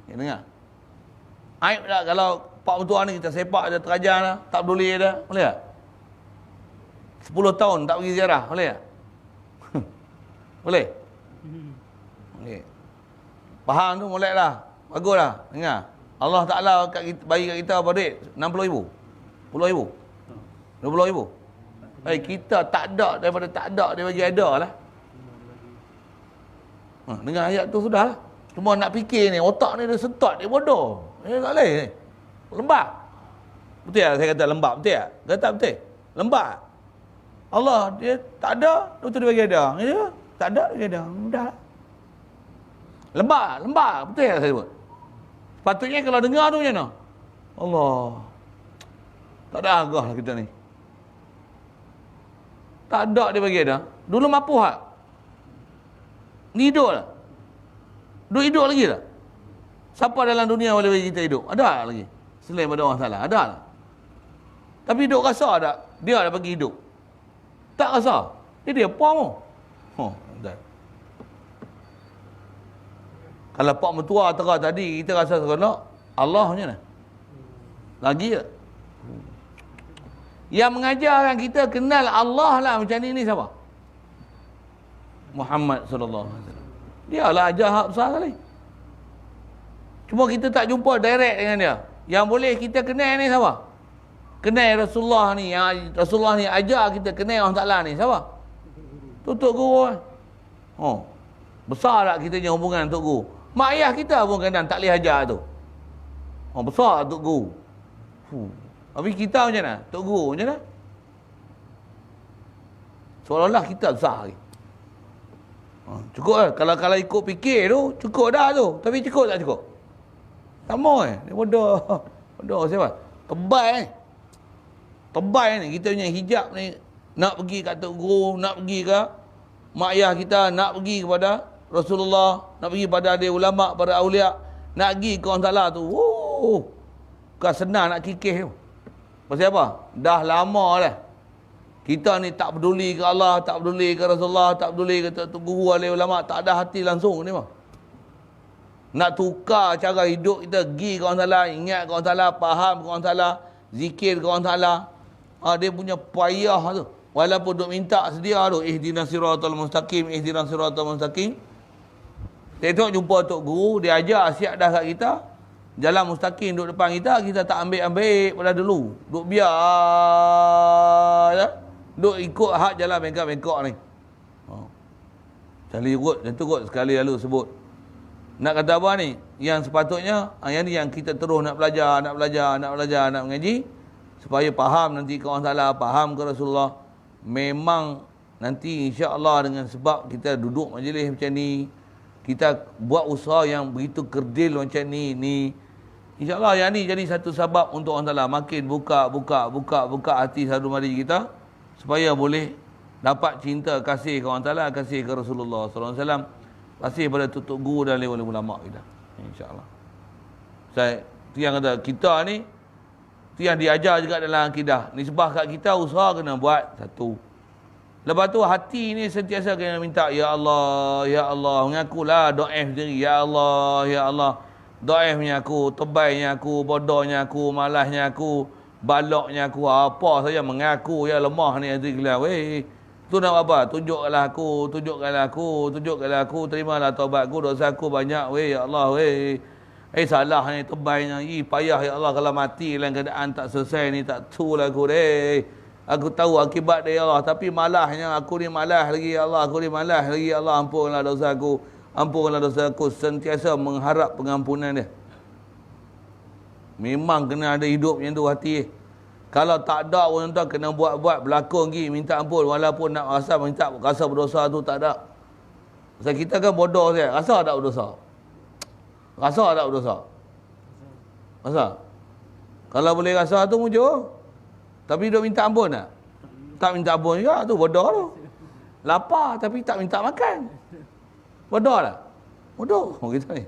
Ya, dengar. Aib tak kalau Pak Mentua ni kita sepak dia terajar dah, tak peduli dah, boleh tak? 10 tahun tak pergi ziarah, boleh tak? Boleh? Boleh. Faham tu molek lah. Bagus lah, dengar. Allah Ta'ala bagi kat kita apa duit? 60,000? 10,000? 20,000? Kita tak ada daripada tak ada, dia bagi ada lah. Dengar ayat tu sudah lah. Cuma nak fikir ni, otak ni dia sentot, dia bodoh. Tak boleh ni. Lembab. Betul tak saya kata lembab? Betul tak? Kata betul? Lembab. Allah, dia tak ada, lepas tu dia bagi ada. Dia tak ada, dia bagi ada. Mudah lah. Lembab. Betul tak saya sebut? Sepatutnya kalau dengar tu macam mana? Allah. Tak ada agah lah kita ni. Tak ada dia bagi ada. Dulu mampu tak? Ni hidup lah. Duk hidup lagi tak? Siapa dalam dunia boleh bagi kita hidup? Ada lagi? Selain pada orang salah. Ada lah. Tapi hidup rasa tak? Dia dah bagi hidup. Tak rasa. Dia apa mu? Dah. Kalau Pak Mentua terang tadi, kita rasa seronok. Allah macam mana? Lagi tak? Yang mengajarkan kita kenal Allah lah macam ni siapa? Muhammad sallallahu alaihi wasallam. Dia lah ajar hak besar sekali. Cuma kita tak jumpa direct dengan dia. Yang boleh kita kenal ni siapa? Kenal Rasulullah ni. Yang Rasulullah ni ajar kita kenal Allah Ta'ala ni siapa? Tok Guru kan? Besar tak kita punya hubungan Tok Guru? Mak ayah kita pun kadang tak boleh ajar tu. Besar Tok Guru. Tapi kita macam mana? Tok Guru macam mana? Seolah-olah kita besar lagi. Cukup lah. Kalau ikut fikir tu, cukup dah tu. Tapi cukup tak cukup? Tak mau dia bodoh. Bodoh siapa? Tebal ni. Kita punya hijab ni. Nak pergi kat Tok Guru, nak pergi ke mak ayah kita, nak pergi kepada Rasulullah, nak pergi pada ada ulama', pada awliya', nak pergi ke orang Ta'ala tu. Bukan senang nak kikih tu. Pasal apa? Dah lama dah. Kita ni tak peduli ke Allah, tak peduli ke Rasulullah, tak peduli ke Tok Guru, ahli ulama', tak ada hati langsung ni mah. Nak tukar cara hidup kita, pergi ke orang Ta'ala, ingat ke orang Ta'ala, faham ke orang Ta'ala, zikir ke orang Ta'ala. Dia punya payah tu. Walaupun duk minta sedia tu, ihdinas siratal mustaqim, ihdinas siratal mustaqim. Tengok jumpa Tok Guru, dia ajar siap dah kat kita. Jalan mustaqim duduk depan kita, kita tak ambil pada dulu. Duk biar ya. Duk ikut hak jalan bengkok-bengkok ni. Sekali ikut, macam tu kot sekali lalu sebut. Nak kata apa ni? Yang sepatutnya, yang ni yang kita terus nak belajar, nak mengaji. Supaya faham nanti ke orang Ta'ala, faham ke Rasulullah. Memang nanti insya-Allah dengan sebab kita duduk majlis macam ni, kita buat usaha yang begitu kerdil macam ni insya-Allah yang ni jadi satu sebab untuk orang Ta'ala makin buka hati sadu mari kita supaya boleh dapat cinta, kasih ke orang Ta'ala, kasih ke Rasulullah sallallahu alaihi wasallam, kasih pada Tok Guru dan ulama kita, insya-Allah. Saya tu yang kata kita ni tu yang diajar juga dalam akidah. Nisbah kat kita, usaha kena buat satu. Lepas tu hati ni sentiasa kena minta, Ya Allah, Ya Allah. Mengakulah do'if sendiri. Ya Allah, Ya Allah. Do'ifnya aku, tebalnya aku, bodohnya aku, malasnya aku, baloknya aku, apa saja mengaku ya lemah ni hati kelah. Weh, tu nak apa? Tunjukkanlah aku, terimalah taubatku, dosa aku banyak. Weh, Ya Allah, weh. Salah ni tebalnya. Payah ya Allah kalau mati dalam keadaan tak selesai ni, tak tu lah aku deh. Aku tahu akibat dia ya Allah, tapi malahnya aku ni malah lagi ya Allah, ya Allah, ampunlah dosa aku, sentiasa mengharap pengampunan dia. Memang kena ada hidup yang tu hati. Kalau tak ada pun tuan kena buat berlakon lagi minta ampun, walaupun nak rasa berdosa tu tak ada. Sebab kita kan bodoh saja, rasa tak berdosa. Rasa tak berdosa? Rasa? Kalau boleh rasa tu mujur. Tapi duk minta ampun tak? Tak minta ampun juga, tu bodoh tu. Lapar tapi tak minta makan. Bodoh tak? Bodoh kita ni.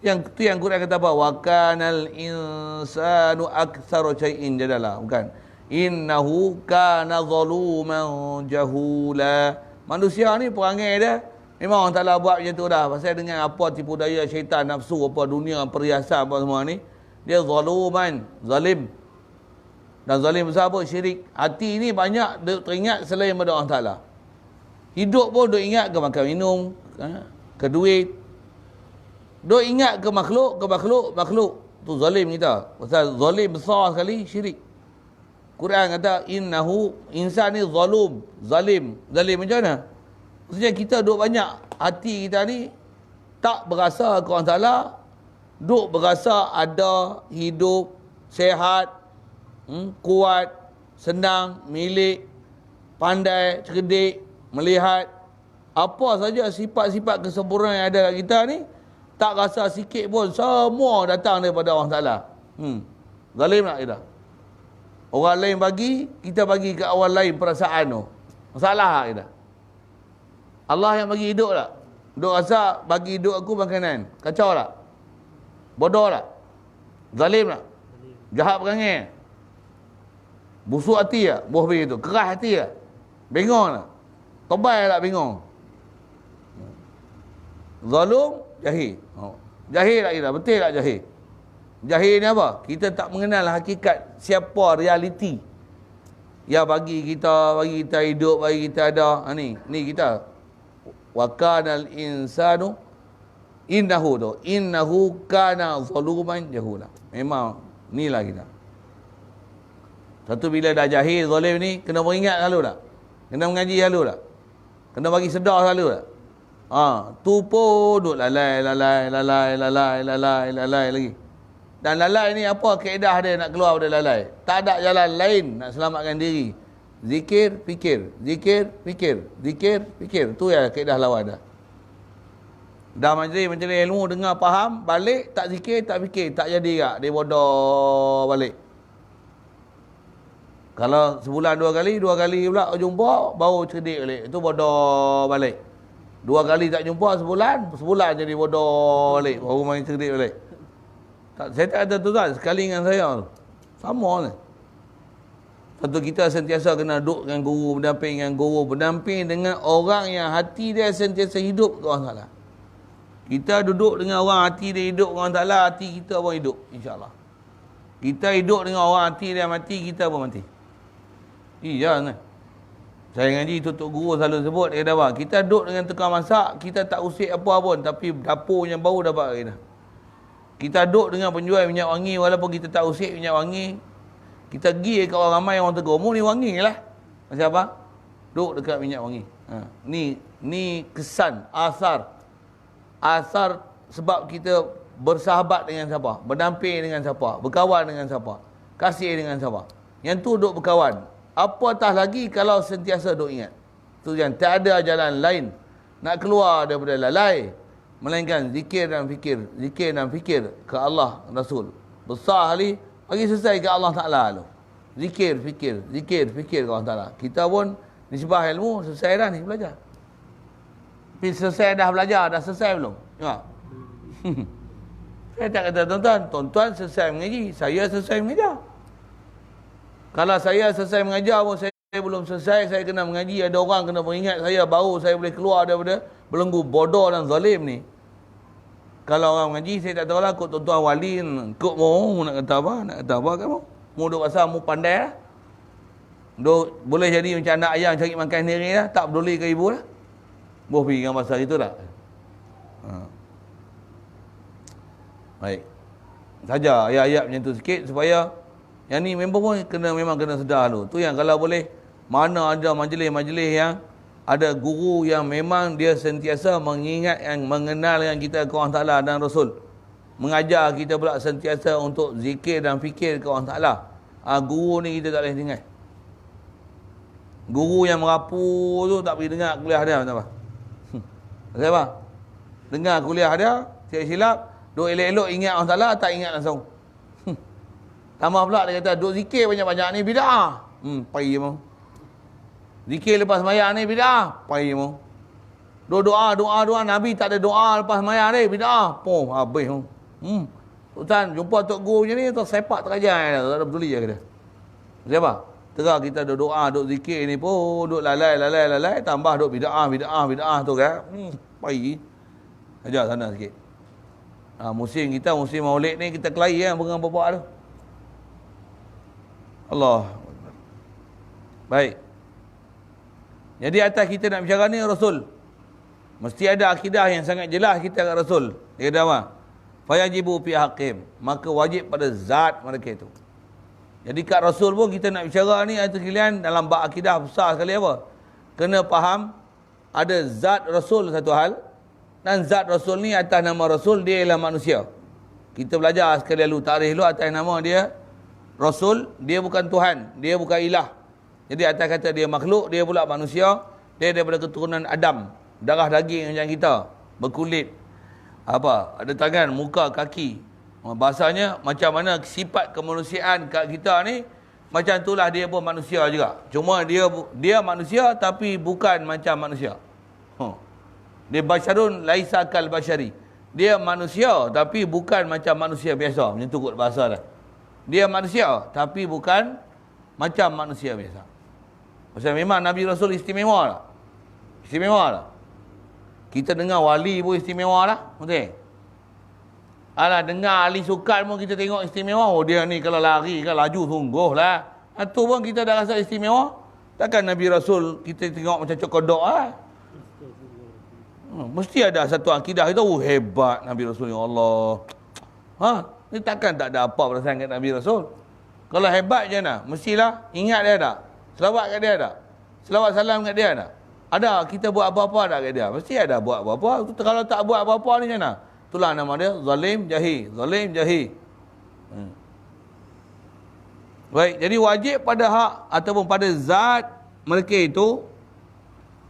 Yang tu yang Quran kata apa? Wa kanal insanu aktsara syai'in jadala. Bukan. Innahu kana zaluman jahula. Manusia ni perangai dia memang Allah Taala buat macam tu dah. Pasal dengan apa tipu daya syaitan, nafsu, apa dunia, perhiasan apa semua ni, dia zaluman, zalim. Dan zalim besar apa? Syirik. Hati ni banyak teringat selain pada Allah Taala. Hidup pun duk ingat ke makan minum, ke duit. Duk ingat ke makhluk, makhluk. Tu zalim kita. Pasal zalim besar sekali, syirik. Quran kata, innahu, insan ni zalim. Zalim macam mana? Maksudnya kita duk banyak, hati kita ni tak berasa ke Allah Ta'ala, duk berasa ada, hidup, sehat, kuat, senang, milik, pandai, cerdik, melihat. Apa saja sifat-sifat kesempurnaan yang ada kat kita ni, tak rasa sikit pun, semua datang daripada Allah Ta'ala. Zalim tak kita? Orang lain bagi, kita bagi ke orang lain perasaan tu. Masalah tak kita? Allah yang bagi hidup tak? Duk rasa bagi hidup aku makanan. Kacau tak? Bodoh tak? Zalim tak? Jahat perangai? Busuk hati tak? Buah begitu. Keras hati tak? Bengong tak? Tobal tak bengong? Zalim, jahil. Jahil tak kita? Betul tak jahil? Jahil ni apa? Kita tak mengenal hakikat siapa realiti yang bagi kita hidup, bagi kita ada. Ni kita. Wa kanal insanu innahu kana zaluman jahula. Memang inilah kita. Satu bila dah jahil zalim ni, kena beringat selalu tak? Kena mengaji selalu tak? Kena bagi sedar selalu tak? Tu pun duk lalai lagi. Dan lalai ni apa kaedah dia nak keluar pada lalai? Tak ada jalan lain nak selamatkan diri. Zikir, fikir. Zikir, fikir. Zikir, fikir. Tu ya kaedah lawan dah. Dah majlis ilmu, dengar, faham, balik, tak zikir, tak fikir. Tak jadi tak? Dia bodoh balik. Kalau sebulan dua kali pula jumpa, baru cerdik balik. Itu bodoh balik. Dua kali tak jumpa sebulan jadi bodoh balik. Baru main cerdik balik. Saya tak ada tu tak, sekali dengan saya tu. Sama ni. Satu kita sentiasa kena duduk dengan guru, berdamping dengan orang yang hati dia sentiasa hidup ke Allah Ta'ala. Kita duduk dengan orang hati dia hidup ke Allah Ta'ala, hati kita pun hidup, insyaAllah. Kita hidup dengan orang hati dia mati, kita pun mati. Iya kan? Saya ngaji tutup guru selalu sebut, dia kata apa? Kita duduk dengan tukang masak, kita tak usik apa pun, tapi dapurnya bau dapat kita. Kita duduk dengan penjual minyak wangi, walaupun kita tak usik minyak wangi, kita pergi ke orang ramai, orang tegur, mu ni wangi lah. Macam apa? Duduk dekat minyak wangi. Ni kesan, asar sebab kita bersahabat dengan siapa, berdamping dengan siapa, berkawan dengan siapa, kasih dengan siapa. Yang tu duduk berkawan. Apatah lagi kalau sentiasa duduk ingat. Tu yang tak ada jalan lain nak keluar daripada lalai, melainkan zikir dan fikir ke Allah Rasul. Besar kali bagi selesai ke Allah Ta'ala tu. Zikir, fikir ke Allah Ta'ala. Kita pun nisbah ilmu selesai dah ni belajar. Tapi selesai dah belajar, dah selesai belum? Tengok. Saya tak kata tuan-tuan selesai mengaji, saya selesai mengajar. Kalau saya selesai mengajar pun saya belum selesai, saya kena mengaji, ada orang kena peringat saya, baru saya boleh keluar daripada belenggu bodoh dan zalim ni. Kalau orang mengaji, saya tak tahu lah, kot tuan-tuan wali, kot mu nak kata apa kamu? Mu duk rasa mu pandai lah. Boleh jadi macam anak ayam cari makan sendiri lah, tak peduli ke ibu lah. Boleh pergi dengan pasal itu tak? Baik. Saja ayat-ayat macam tu sikit supaya yang ni member pun memang kena sedar dulu. Tu yang kalau boleh, mana ada majlis-majlis yang ada guru yang memang dia sentiasa mengingat yang mengenalkan kita ke Allah Ta'ala dan Rasul. Mengajar kita pula sentiasa untuk zikir dan fikir ke Allah Ta'ala. Guru ni kita tak boleh dengar. Guru yang merapu tu tak pergi dengar kuliah dia. Kenapa? Kenapa? Dengar kuliah dia, silap-silap, duk elok-elok ingat Allah Ta'ala, tak ingat langsung. Tambah pula dia kata, duk zikir banyak-banyak ni bid'ah. Payah mau. Zikir lepas sembahyang ni bid'ah. Payah mau. Doa. Nabi tak ada doa lepas mayang ni. Bid'ah. Habis. Tuan, jumpa Tok Guru macam ni, tu sepak terajar. Tak ada peduli je kata. Siapa? Terang kita duk doa, duk zikir ni pun, duk lalai. Tambah duk bid'ah tu kan. Pai. Ajar sana sikit. Musim maulid ni, kita kelahi kan, pegang bapak tu. Allah. Baik. Jadi atas kita nak bicara ni Rasul. Mesti ada akidah yang sangat jelas kita kat Rasul. Dia kata apa? Fayajibu fi haqqim. Maka wajib pada zat mereka itu. Jadi kat Rasul pun kita nak bicara ni ayat sekalian dalam bab akidah besar sekali apa? Kena faham ada zat Rasul satu hal, dan zat Rasul ni atas nama Rasul dia ialah manusia. Kita belajar sekali lalu tarikh dulu atas nama dia Rasul, dia bukan Tuhan, dia bukan ilah. Jadi atas kata dia makhluk, dia pula manusia, dia daripada keturunan Adam, darah daging macam kita, berkulit, ada tangan, muka, kaki. Bahasanya macam mana sifat kemanusiaan kat kita ni, macam itulah dia pun manusia juga. Cuma dia manusia tapi bukan macam manusia. Dia basyarun laisa kal basyari. Dia manusia tapi bukan macam manusia biasa. Macam tu kot bahasa dah. Dia manusia tapi bukan macam manusia biasa. Pasal memang Nabi Rasul istimewa lah. Istimewa lah. Kita dengar wali pun istimewa lah. Betul? Alah, dengar ahli sukan pun kita tengok istimewa. Dia ni kalau lari kan laju sungguh lah. Itu pun kita dah rasa istimewa. Takkan Nabi Rasul kita tengok macam cokodok lah. Mesti ada satu akidah kita. Hebat Nabi Rasul, ya Allah. Ni takkan tak ada apa perasaan kat Nabi Rasul. Kalau hebat je nak, mestilah ingat dia tak? Selawat kat dia tak? Selawat salam kat dia tak? Ada kita buat apa-apa tak kat dia? Mesti ada buat apa-apa. Kalau tak buat apa-apa ni macam mana? Itulah nama dia zalim jahi. Baik, jadi wajib pada hak ataupun pada zat mereka itu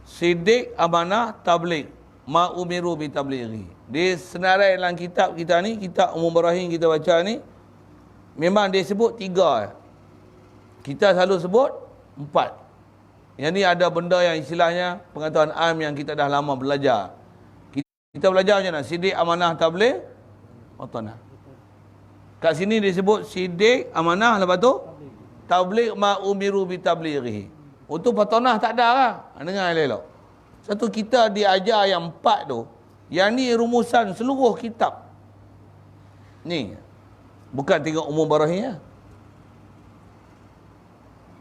sidik, amanah, tabligh. Ma umiru bi tablighi. Di senarai dalam kitab kita ni, kitab Umum Barahim kita baca ni, memang dia sebut 3. Kita selalu sebut 4. Yang ni ada benda yang istilahnya pengetahuan am yang kita dah lama belajar. Kita belajar macam mana? Sidik, amanah, tabligh, watanah. Kat sini disebut sidik, amanah, lepas tu tabligh ma umiru bi tablighi. Untuk watanah tak ada lah. Dengar elok. Satu kita diajar yang 4 tu. Yang ni rumusan seluruh kitab. Ni. Bukan tengok Umum Barahim ya.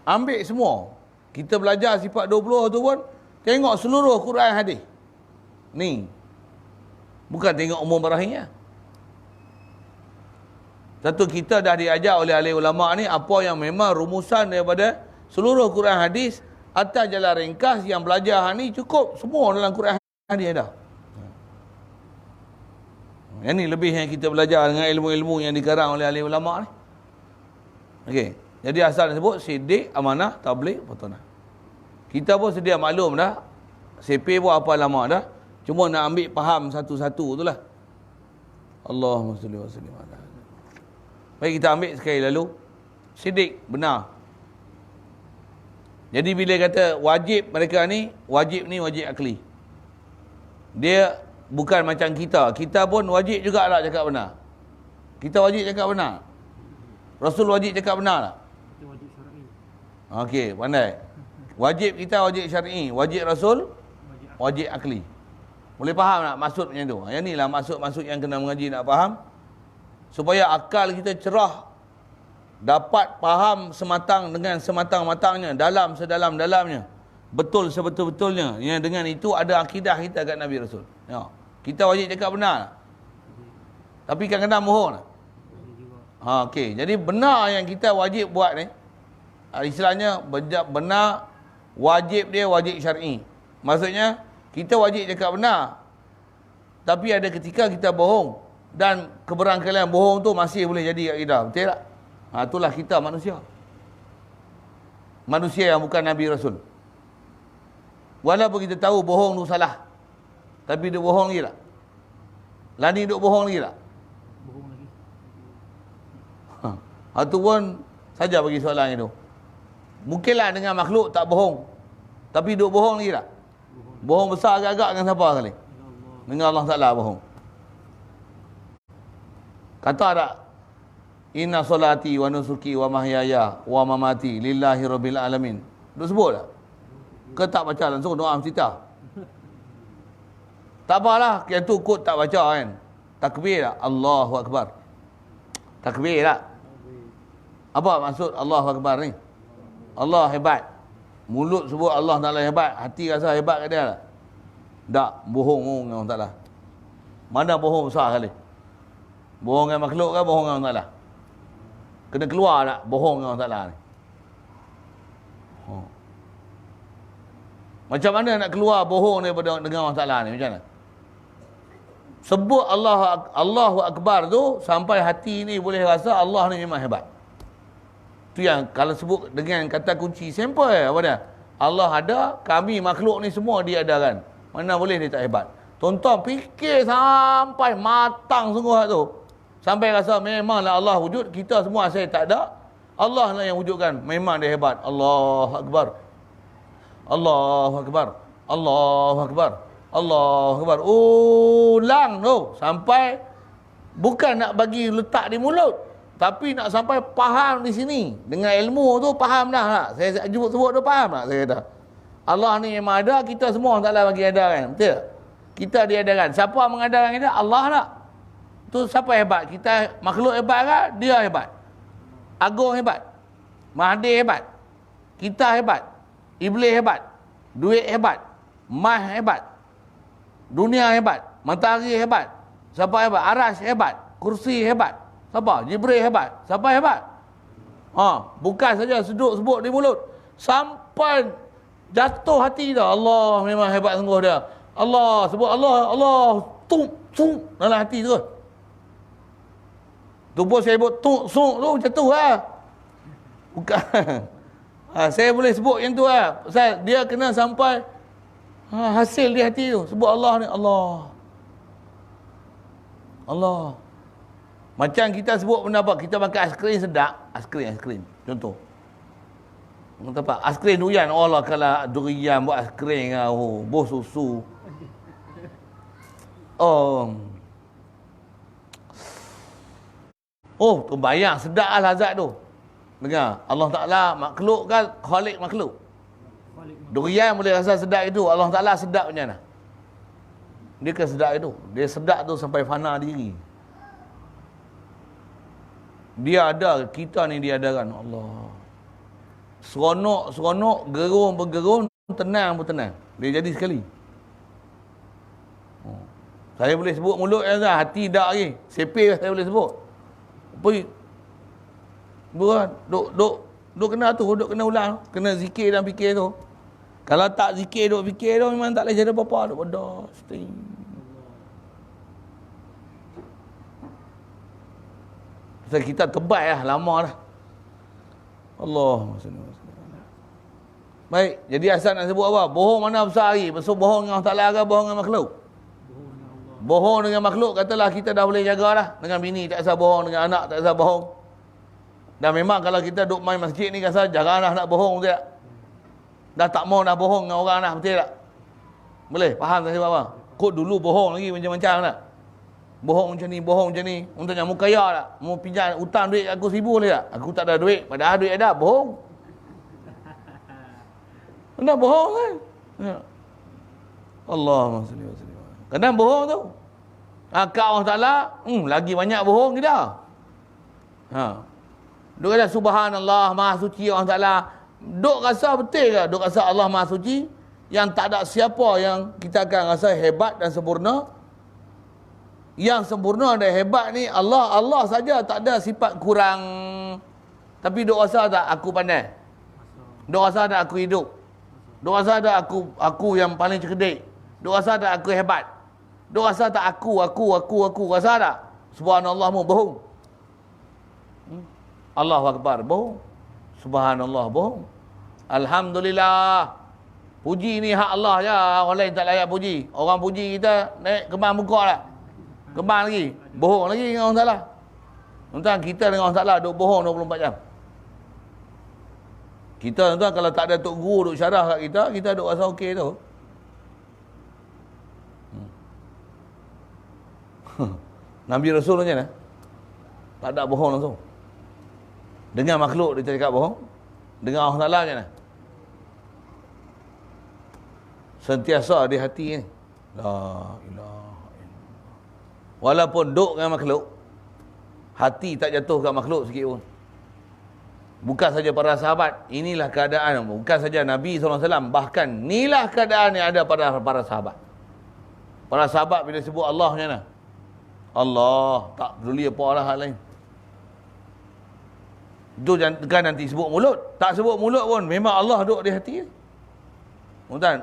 Ambil semua. Kita belajar sifat 20 tu pun. Tengok seluruh Quran hadis. Ni. Bukan tengok Umum Barahim ya. Satu kita dah diajar oleh ahli ulama ni. Apa yang memang rumusan daripada seluruh Quran hadis. Atas jalan ringkas yang belajar ni cukup. Semua dalam Quran hadis ada. Yang ni lebih yang kita belajar dengan ilmu-ilmu yang dikarang oleh ahli ulama ni. Okey. Jadi asal disebut sidik, amanah, tabligh, watanah. Kita pun sedia maklum dah. CP pun apa lama dah. Cuma nak ambil faham satu-satu itulah. Allahumma salli wa sallim ala. Baik, kita ambil sekali lalu. Sidik, benar. Jadi bila kata wajib mereka ni wajib akli. Dia bukan macam kita. Kita pun wajib juga lah cakap benar. Kita wajib cakap benar. Rasul wajib cakap benar tak? Kita wajib syar'i. Okey, pandai. Wajib kita wajib syar'i. Wajib Rasul wajib akli. Boleh faham tak maksud macam tu? Yang ni lah maksud-maksud yang kena mengaji nak faham. Supaya akal kita cerah. Dapat faham sematang dengan sematang-matangnya, dalam sedalam-dalamnya, betul sebetul-betulnya. Yang dengan itu ada akidah kita kat Nabi Rasul. Ya. Kita wajib cakap benar. Tapi kadang-kadang bohong. Okey, jadi benar yang kita wajib buat ni, istilahnya benar wajib dia wajib syar'i. Maksudnya kita wajib cakap benar. Tapi ada ketika kita bohong dan keberangkalian bohong tu masih boleh jadi akidah. Betul tak? Itulah kita manusia. Manusia yang bukan Nabi Rasul. Walaupun kita tahu bohong tu salah. Tapi dia bohong lagi tak? Lani duk bohong lagi tak? Bohong lagi. Itu pun saja bagi soalan itu. Mungkinlah dengan makhluk tak bohong. Tapi duk bohong lagi tak? Bohong. Bohong besar agak-agak dengan siapa sekali? Dengan Allah Ta'ala bohong. Kata tak? Inna solati wa nusuki wa mahyaya wa mamati lillahi rabbil alamin. Duk sebut tak? Ke tak baca langsung doa mesti tak apalah, yang tu kot tak baca kan. Takbir tak? Allahu Akbar. Takbir tak? Apa maksud Allahu Akbar ni? Allah hebat. Mulut sebut Allah Ta'ala hebat, hati rasa hebat kat dia tak? Tak, bohong dengan Allah Ta'ala. Mana bohong besar sekali? Bohong dengan makhluk ke bohong dengan Allah Ta'ala? Kena keluar tak bohong dengan Allah Ta'ala ni? Macam mana nak keluar bohong daripada dengan Allah Ta'ala ni? Macam mana? Sebut Allahu Akbar tu sampai hati ni boleh rasa Allah ni memang hebat. Tu yang kalau sebut dengan kata kunci simple apa dia? Allah ada, kami makhluk ni semua dia adakan. Mana boleh dia tak hebat? Tonton fikir sampai matang sungguh tu. Sampai rasa memanglah Allah wujud, kita semua saya tak ada. Allah lah yang wujudkan. Memang dia hebat. Allahu Akbar. Allahu Akbar. Allahu Akbar. Allahu Akbar. Ulang tu sampai bukan nak bagi letak di mulut, tapi nak sampai faham di sini. Dengan ilmu tu faham dah tak? Saya sebut tu faham tak? Saya kata Allah ni memang ada, kita semua tak lah bagi ada kan. Betul? Kita diadakan. Siapa mengadakan kita? Allah tak? Tu siapa hebat? Kita makhluk hebat ke? Dia hebat. Agung hebat. Mahathir hebat. Kita hebat. Iblis hebat. Duit hebat. Mas hebat. Dunia hebat. Matahari hebat. Siapa hebat? Arash hebat. Kursi hebat. Siapa? Jibril hebat. Siapa hebat? Bukan saja sebut di mulut. Sampai jatuh hati dah. Allah memang hebat sungguh dia. Allah, sebut Allah. Allah. Tung. Dalam hati tu. Tu pun saya sebut tung tu macam tu lah. Bukan. Saya boleh sebut yang tu lah. Dia kena sampai hasil di hati tu. Sebut Allah ni. Allah. Macam kita sebut benda apa? Kita makan aiskrim sedap. Aiskrim. Contoh. Kata apa? Aiskrim durian. Allah kalau durian buat aiskrim lah. Bos susu. Terbayang sedap lah lazat tu. Dengar. Allah Ta'ala makhluk kan? Khalik makhluk. Durian boleh rasa sedap itu. Allah Ta'ala sedap macam mana? Dia ke sedap itu. Dia sedap tu sampai fana diri. Dia ada, kita ni dia adakan. Allah. Seronok, gerun, tenang pun tenang. Dia jadi sekali. Saya boleh sebut mulut yang hati tak lagi. Sepil saya boleh sebut. Pergi. Bukan. Duk kena tu, duk kena ulang. Kena zikir dan fikir tu. Kalau tak zikir, duk fikir tu memang tak boleh jadi apa-apa. Duk bodoh. Pasal kita terbaik lah, lama dah. Allahumma. Baik, jadi asal nak sebut apa? Bohong mana besar lagi? Besar bohong dengan Allah Ta'ala ke bohong dengan makhluk? Bohong dengan makhluk, katalah kita dah boleh jaga dah. Dengan bini tak usah bohong, dengan anak tak usah bohong. Dan memang kalau kita duduk main masjid ni, rasa jaranglah nak bohong, betul tak? Dah tak mau dah bohong dengan orang dah, betul tak? Boleh? Faham tak sebab apa? Kod dulu bohong lagi macam-macam tak? Bohong macam ni. Untungnya mu kaya tak? Mu pinjam hutang duit aku 1,000 boleh tak? Aku tak ada duit. Padahal duit ada, bohong. Kena bohong kan? Ya. Allahumma salli wa sallim. Kena bohong tu. Kat Allah Ta'ala, lagi banyak bohong kita. Duk kata subhanallah, maha suci Allah Ta'ala. Duk rasa betul ke? Duk rasa Allah maha suci, yang tak ada siapa yang kita akan rasa hebat dan sempurna. Yang sempurna dan hebat ni Allah saja, tak ada sifat kurang. Tapi duk rasa tak aku pandai? Duk rasa tak aku hidup? Duk rasa tak aku yang paling cerdik? Duk rasa tak aku hebat? Duk rasa tak aku rasa tak? Subhanallah mu bohong. Allahu Akbar bohong. Subhanallah bohong. Alhamdulillah. Puji ni hak Allah je. Orang lain tak layak puji. Orang puji kita naik kembang muka lah. Kembang lagi. Bohong lagi dengan orang Ta'ala. Tuan-tuan, kita dengan orang Ta'ala duk bohong 24 jam. Kita tuan-tuan kalau tak ada Tok Guru duk syarah kat kita duk rasa okey tu. Nabi Rasul macam mana? Tak ada bohong langsung. Dengan makhluk dia cakap bohong. Dengan Allah Ta'ala macam mana? Sentiasa di hati ni. La ilaha illallah. Walaupun duduk dengan makhluk, hati tak jatuh kat makhluk sikit pun. Bukan saja para sahabat, inilah keadaan. Bukan saja Nabi SAW, bahkan inilah keadaan yang ada pada para sahabat. Para sahabat bila sebut Allah macam mana? Allah, tak peduli apa lah hal lain. Itu kan nanti sebut mulut. Tak sebut mulut pun, memang Allah duduk di hati. Tuan,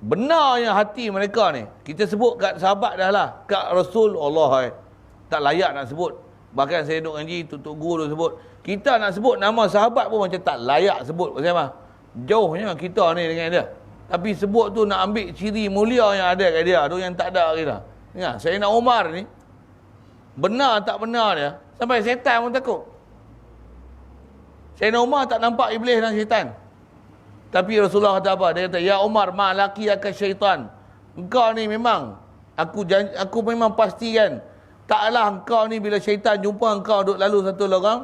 benarnya hati mereka ni. Kita sebut kat sahabat dah lah. Kat Rasul, Allah tak layak nak sebut. Bahkan saya duduk ngaji, Tok Guru sebut. Kita nak sebut nama sahabat pun macam tak layak sebut. Pasal apa? Jauhnya kita ni dengan dia. Tapi sebut tu nak ambil ciri mulia yang ada kat dia. Tu yang tak ada kita. Ingat, Sayyidina Umar ni, benar tak benar dia, sampai setan pun takut. Sayyidina Umar tak nampak iblis dan syaitan. Tapi Rasulullah kata apa? Dia kata, Ya Umar, ma'laki aka syaitan. Engkau ni memang, aku memang pastikan, taklah engkau ni bila syaitan jumpa engkau duduk lalu satu lorong,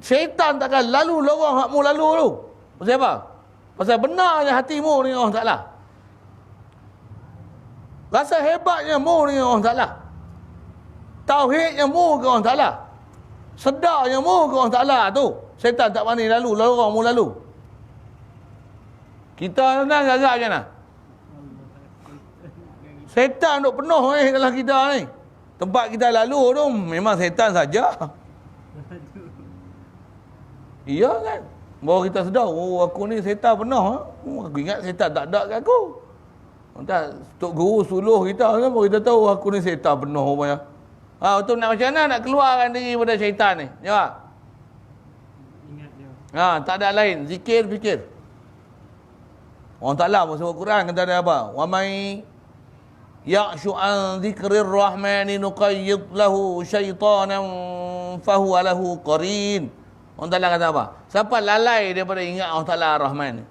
syaitan takkan lalu lorong hakmu lalu tu. Pasal apa? Pasal benarnya hatimu dengan Allah Ta'ala. Rasa hebatnya mu dengan Allah Ta'ala. Tauhidnya mu ke Allah Ta'ala. Sedarnya mu ke Allah Ta'ala tu. Syaitan tak berani lalu, lorong mu lalu. Kita nak agak macam mana? Syaitan duk penuh dalam kita ni. Tempat kita lalu tu memang syaitan saja. Iya kan? Baru kita sedar, oh aku ni syaitan penuh. Aku ingat syaitan tak ada kat aku. Entah, Tok Guru suluh kita kan, baru kita tahu aku ni syaitan penuh rupanya. Betul, nak macam mana nak keluarkan diri daripada syaitan ni? Jawab. Ingat dia. Tak ada lain. Zikir, fikir. Allah Ta'ala sebut Quran kata dia apa? Wa may ya'shu an dzikrir rahmani nuqayyid lahu syaitanan fahuwa lahu qarin. Allah Ta'ala kata apa? Siapa lalai daripada ingat Allah Ta'ala Ar-Rahman ni?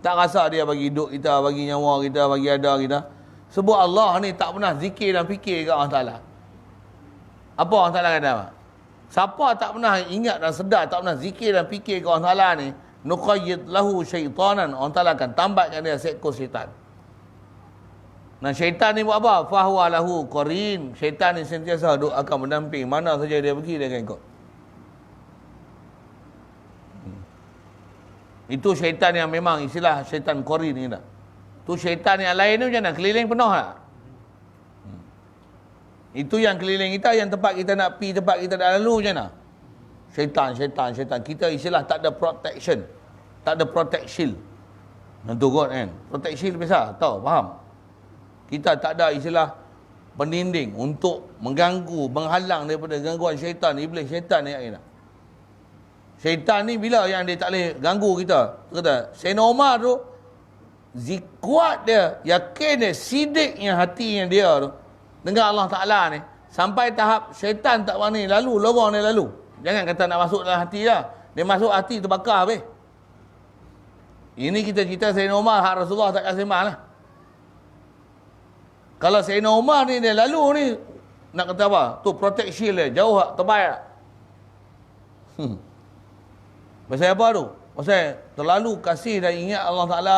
Tak rasa dia bagi hidup kita, bagi nyawa kita, bagi ada kita. Sebab Allah ni tak pernah zikir dan fikir ke Allah Ta'ala. Apa Allah Ta'ala kata apa? Siapa tak pernah ingat dan sedar, tak pernah zikir dan fikir ke Allah Ta'ala ni, nuqayyid lahu syaitanan, Allah Ta'ala akan tambatkan dia seekor syaitan. Nah, syaitan ni buat apa? Fahuwa lahu qarin. Syaitan ni sentiasa akan mendamping. Mana saja dia pergi, dia akan ikut. Itu syaitan yang memang istilah syaitan qarin ni dah. Tu syaitan yang lain ni macam mana? Keliling penuh tak? Itu yang keliling kita, yang tempat kita nak pergi, tempat kita dah lalu macam mana? Syaitan. Kita istilah tak ada protection. Tak ada protect shield. Tentu kot kan? Protect shield biasa, tahu, faham? Kita tak ada istilah pendinding untuk mengganggu, menghalang daripada gangguan syaitan, iblis syaitan ni. Syaitan ni bila yang dia tak boleh ganggu kita? Dia kata, Sayyidina Umar tu, kuat dia, yakin dia, sidiknya hatinya dia tu, dengan Allah Ta'ala ni, sampai tahap syaitan tak berani lalu, lorong dia lalu. Jangan kata nak masuk dalam hati lah. Dia masuk hati terbakar habis. Ini kita cerita Sayyidina Umar, hak Rasulullah tak kasih mahal lah. Kalau Sayyidina Umar ni dia lalu ni, nak kata apa? Tu protect shield dia, jauh tak, terbaik tak? Pasal apa tu? Pasal terlalu kasih dan ingat Allah Ta'ala,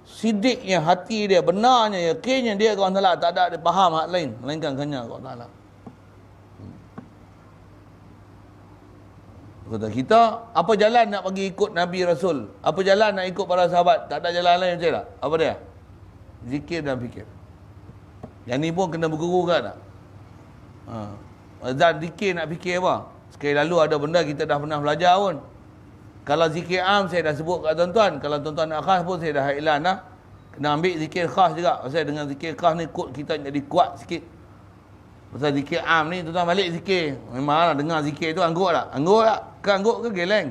sidiknya hati dia, benarnya, yakinnya dia ke Allah Ta'ala, tak ada dia faham hak lain, melainkan hanya ke Allah Ta'ala. Kata kita, apa jalan nak bagi ikut Nabi Rasul? Apa jalan nak ikut para sahabat? Tak ada jalan lain macam tak? Apa dia? Zikir dan fikir. Yang ni pun kena berguru kan tak? Dan zikir nak fikir apa? Sekali lalu ada benda kita dah pernah belajar pun. Kalau zikir am saya dah sebut kat tuan-tuan. Kalau tuan-tuan nak khas pun saya dah iklan dah. Kena ambil zikir khas juga. Pasal dengan zikir khas ni kod kita jadi kuat sikit. Pasal zikir am ni tuan-tuan balik zikir. Memanglah dengar zikir tu angguk tak? Angguk tak? Ke angguk ke geleng?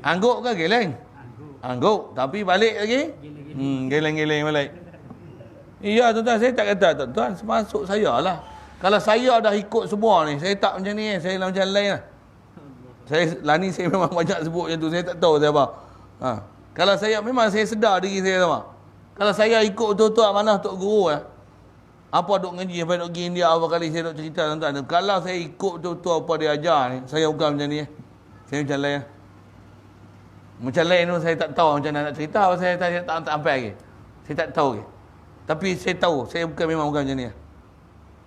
Angguk ke geleng? Angguk. Tapi balik lagi? Geleng-geleng balik. Iya tuan-tuan, saya tak kata tuan-tuan, masuk saya lah. Kalau saya dah ikut semua ni, saya tak macam ni, saya macam lain lah. Lani saya memang banyak sebut macam tu, saya tak tahu saya apa. Kalau saya, memang saya sedar diri saya sama. Kalau saya ikut betul-betul amanah Tok Guru Apa duk ngaji sampai duk pergi India apa kali saya duk cerita tuan-tuan. Kalau saya ikut betul-betul apa dia ajar ni, saya bukan macam ni. Saya macam lain. Macam lain tu saya tak tahu macam mana nak cerita, saya tak sampai lagi. Saya tak tahu lagi. Tapi saya tahu, saya memang bukan macam ni.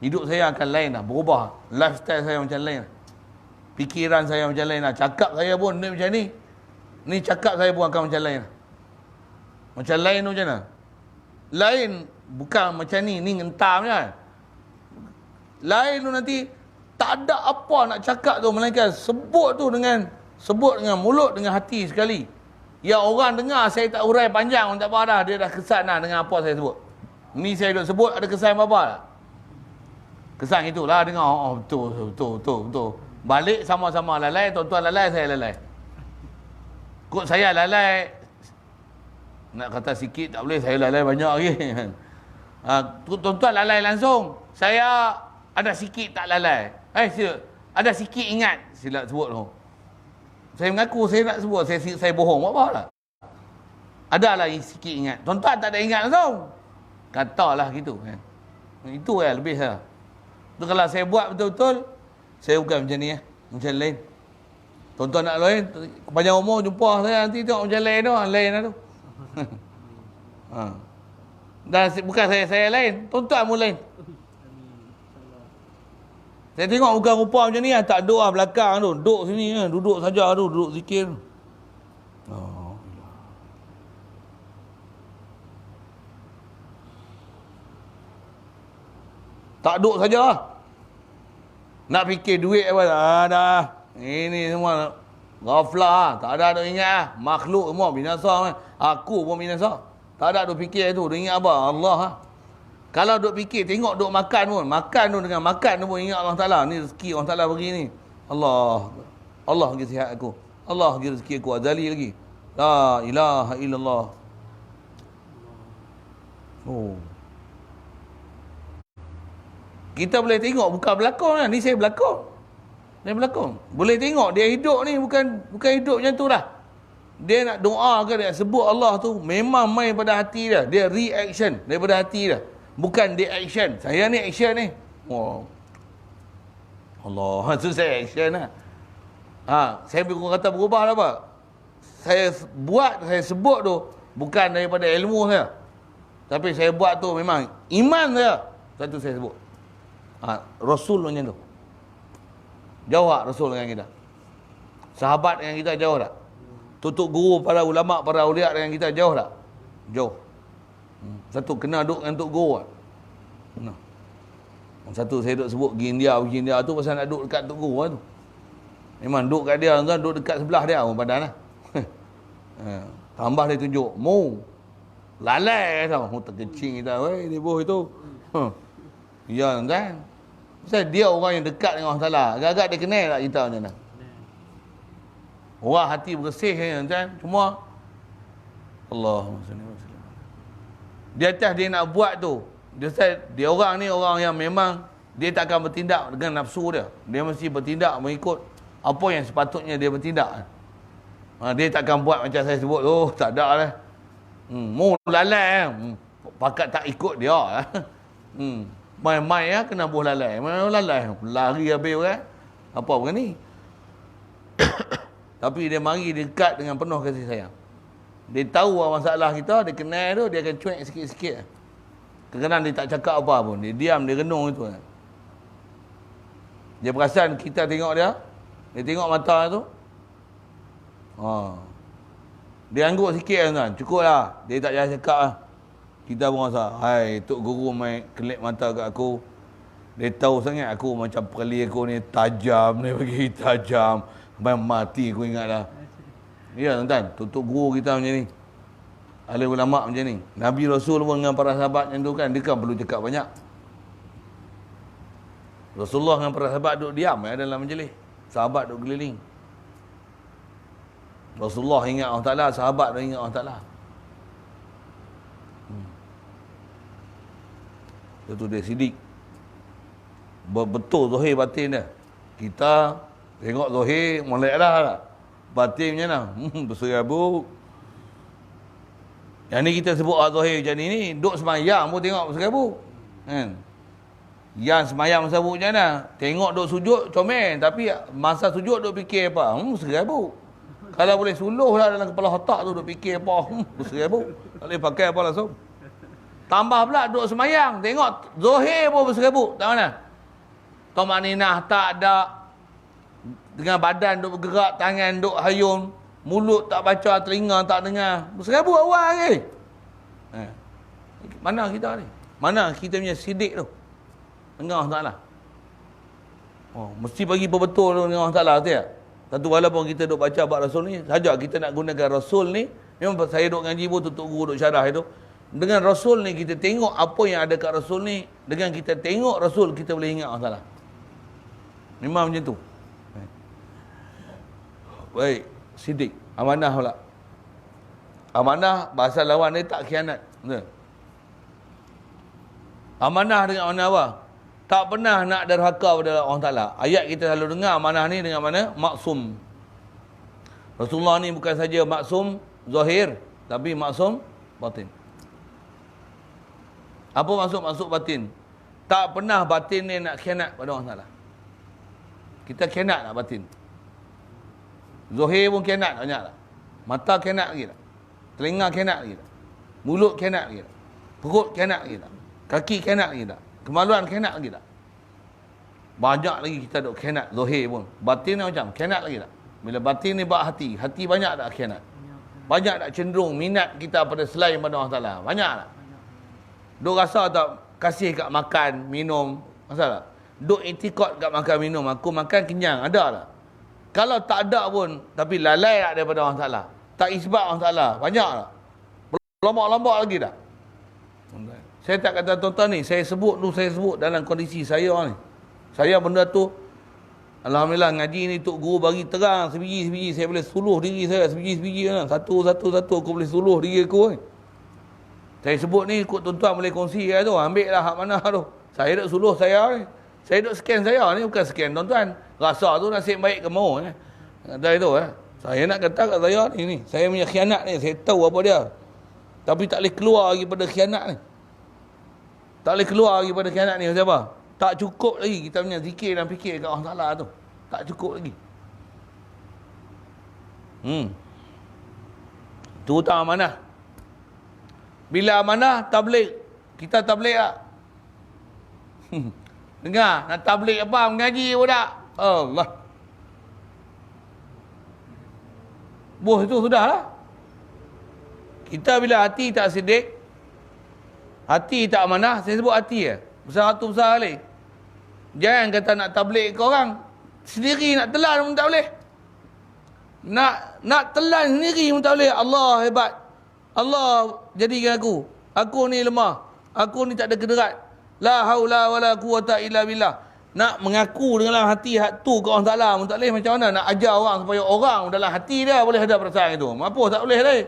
Hidup saya akan lain lah, berubah. Lifestyle saya macam lain lah. Fikiran saya macam lain lah. Cakap saya pun ni macam ni. Ni cakap saya pun akan macam lain lah. Macam lain tu macam mana? Lain bukan macam ni ngentam je. Lain tu nanti tak ada apa nak cakap tu, melainkan sebut dengan mulut, dengan hati sekali. Yang orang dengar saya tak urai panjang, tak apa dah, dia dah kesan dah dengan apa saya sebut. Ni saya duk sebut ada kesan apa tak? Kesan itulah dengar, oh betul. Balik sama-sama lalai, tuan-tuan lalai, saya lalai. Kok saya lalai, nak kata sikit tak boleh, saya lalai banyak lagi. Tuan-tuan lalai langsung, saya ada sikit tak lalai. Ada sikit ingat, sila sebut tu. Saya mengaku saya nak sebut, saya bohong, apa lah. Adalah sikit ingat. Tuan-tuan tak ada ingat langsung. Katalah gitu. Itu lebih saya. Tu kalau saya buat betul-betul, saya bukan macam ni macam lain. Tuan-tuan nak lain, panjang umur jumpa saya nanti tengok macam lain tu, lain lah tu. Dan bukan saya lain, tuan-tuan pun lain. Saya tengok bukan rupa macam ni, tak duduk belakang tu, duduk sini, duduk saja tu, duduk zikir. Tak duduk saja. Nak fikir duit apa dah. Ini semua ghaflah, tak ada duk ingat makhluk semua binasa. Aku pun binasa. Tak ada duk fikir tu, duk ingat apa? Allah. Kalau duk fikir, tengok duk makan pun. Makan tu dengan makan tu pun ingat Allah Ta'ala. Ni rezeki Allah Ta'ala bagi ni. Allah bagi sihat aku. Allah bagi rezeki aku. Azali lagi. La ilaha illallah. Kita boleh tengok bukan berlakon lah. Ni saya berlakon. Boleh tengok dia hidup ni bukan hidup macam tu lah. Dia nak doa ke, dia sebut Allah tu memang main pada hati dia. Dia reaction daripada hati dia. Bukan dia action. Saya ni action ni. Allah, tu saya action lah. Saya kata berubah lah apa? Saya sebut tu bukan daripada ilmu saya. Tapi saya buat tu memang iman saya. Satu saya sebut. Rasul macam tu. Jauh tak Rasul dengan kita? Sahabat dengan kita jauh tak? Tutup guru, para ulama, para uliat dengan kita jauh tak? Jauh. Satu kena duduk dengan tok guru tak? Kena. Satu saya duduk sebut pergi India tu pasal nak duduk dekat tok guru tu. Memang duduk kat dia, duduk dekat sebelah dia pun padan lah. Tambah dia tunjuk, lalai tau. Terkecing kita, dia boh itu. Ya kan? Pasal dia orang yang dekat dengan Allah Ta'ala. Agak-agak dia kenal tak kita macam mana? Orang hati bersih kan? Cuma Allahumma salli wa sallam. Di atas dia nak buat tu, dia orang ni orang yang memang dia tak akan bertindak dengan nafsu dia. Dia mesti bertindak mengikut apa yang sepatutnya dia bertindak. Dia tak akan buat macam saya sebut. Tak ada lah. Lalai pakat tak ikut dia lah. Main-main kena buh lalai. Lari habis kan. Apa bukan ni? Tapi dia mari dekat dengan penuh kasih sayang. Dia tahu masalah kita, dia kenal tu, dia akan cuek sikit-sikit. Kadang-kadang dia tak cakap apa pun. Dia diam, dia renung itu. Dia perasan kita tengok dia. Dia tengok mata tu. Dia angguk sikit kan. Cukup lah. Dia tak payah cakap lah. Kita pun rasa, hai, Tok Guru main kelip mata kat aku. Dia tahu sangat aku macam perli aku ni tajam. Dia bagi tajam. Sampai mati aku ingat lah. Ya tuan-tuan, Tok Guru kita macam ni. Ahli ulama macam ni. Nabi Rasul pun dengan para sahabat yang tu kan, dia kan perlu cakap banyak. Rasulullah dengan para sahabat duduk diam dalam majlis. Sahabat duduk keliling. Rasulullah ingat Allah Ta'ala, sahabat dah ingat Allah Ta'ala. Itu dia sidik. Betul zahir batin dia. Kita tengok zahir molek lah. Batin macam mana? Berserabut. Yang ni kita sebut zahir macam ni, duduk semayang pun tengok berserabut. Kan? Yang semayang masa sibuk macam mana? Tengok duk sujud, comel. Tapi masa sujud duk fikir apa? Serabut. Kalau boleh suluh lah dalam kepala otak tu duk fikir apa? Serabut. Tak boleh pakai apa langsung. Tambah pula duk semayang. Tengok Zohir pun berserabut. Tak mana? Tomaninah tak ada. Dengan badan duk bergerak, tangan duk hayun. Mulut tak baca, telinga tak dengar. Berserabut awal lagi. Mana kita ni? Mana kita punya sidik tu? Dengan Allah Ta'ala. Mesti bagi betul tu dengan Allah Ta'ala. Satu walaupun kita duk baca bab Rasul ni, saja kita nak gunakan Rasul ni, memang saya duk ngaji pun tutup guru duk syarah itu. Dengan Rasul ni kita tengok apa yang ada kat Rasul ni, dengan kita tengok Rasul kita boleh ingat Allah Ta'ala. Memang macam tu. Baik, sidik, amanah pula. Amanah bahasa lawan ni tak khianat. Betul? Amanah dengan amanah apa? Tak pernah nak derhaka pada Allah Ta'ala. Ayat kita selalu dengar amanah ni dengan mana? Maksum. Rasulullah ni bukan saja maksum zahir, tapi maksum batin. Apa maksud maksud batin? Tak pernah batin ni nak khianat pada Allah Ta'ala. Kita khianat nak batin. Zahir pun khianat banyak tak? Mata khianat lagi tak? Telinga khianat lagi tak? Mulut khianat lagi tak? Perut khianat lagi tak? Kaki khianat lagi tak? Kemaluan khianat lagi tak? Banyak lagi kita duk khianat zahir pun. Batin ni macam khianat lagi tak? Bila batin ni bak hati, hati banyak tak khianat? Banyak tak cenderung minat kita pada selain pada Allah Ta'ala? Banyak tak? Duk rasa tak kasih kat makan, minum? Masalah? Duk itikad kat makan, minum. Aku makan kenyang, ada tak? Kalau tak ada pun, tapi lalai tak daripada Allah Ta'ala. Tak isbat Allah Ta'ala. Banyak tak? Lombok-lombok lagi tak? Saya tak kata tuan-tuan ni, saya sebut dalam kondisi saya ni. Saya benda tu, alhamdulillah ngaji ni Tok Guru bagi terang sebiji-sebiji, saya boleh suluh diri saya sebiji-sebiji kan. Satu aku boleh suluh diri aku ni. Saya sebut ni ikut tuan-tuan boleh kongsi kan tu, ambil lah hak mana tu. Saya duk suluh saya ni. Saya duk scan saya ni, bukan scan tuan-tuan. Rasa tu nasib baik ke mau Dari tu Saya nak kata kat saya ni, saya punya khianat ni, saya tahu apa dia. Tapi tak boleh keluar lagi pada khianat ni. Tak boleh keluar lagi pada khianat ni. Macam apa? Tak cukup lagi kita punya zikir dan fikir kat Allah Ta'ala tu. Tak cukup lagi. Tu tak amanah. Bila amanah, tabligh. Kita tabligh tak? Dengar, nak tabligh apa? Mengaji pun tak? Allah. Bos itu sudah lah. Kita bila hati tak sidik, hati tak amanah, saya sebut hati besar satu besar kali. Jangan kata nak tabligh ke orang, sendiri nak telan pun tak boleh. Nak telan sendiri pun tak boleh. Allah hebat. Allah jadikan aku. Aku ni lemah. Aku ni tak ada kederat. La haula wala quwata illa billah. Nak mengaku dalam hati hak tu ke Allah Ta'ala pun tak boleh. Macam mana nak ajar orang supaya orang dalam hati dia boleh ada perasaan itu? Apa tak boleh lagi.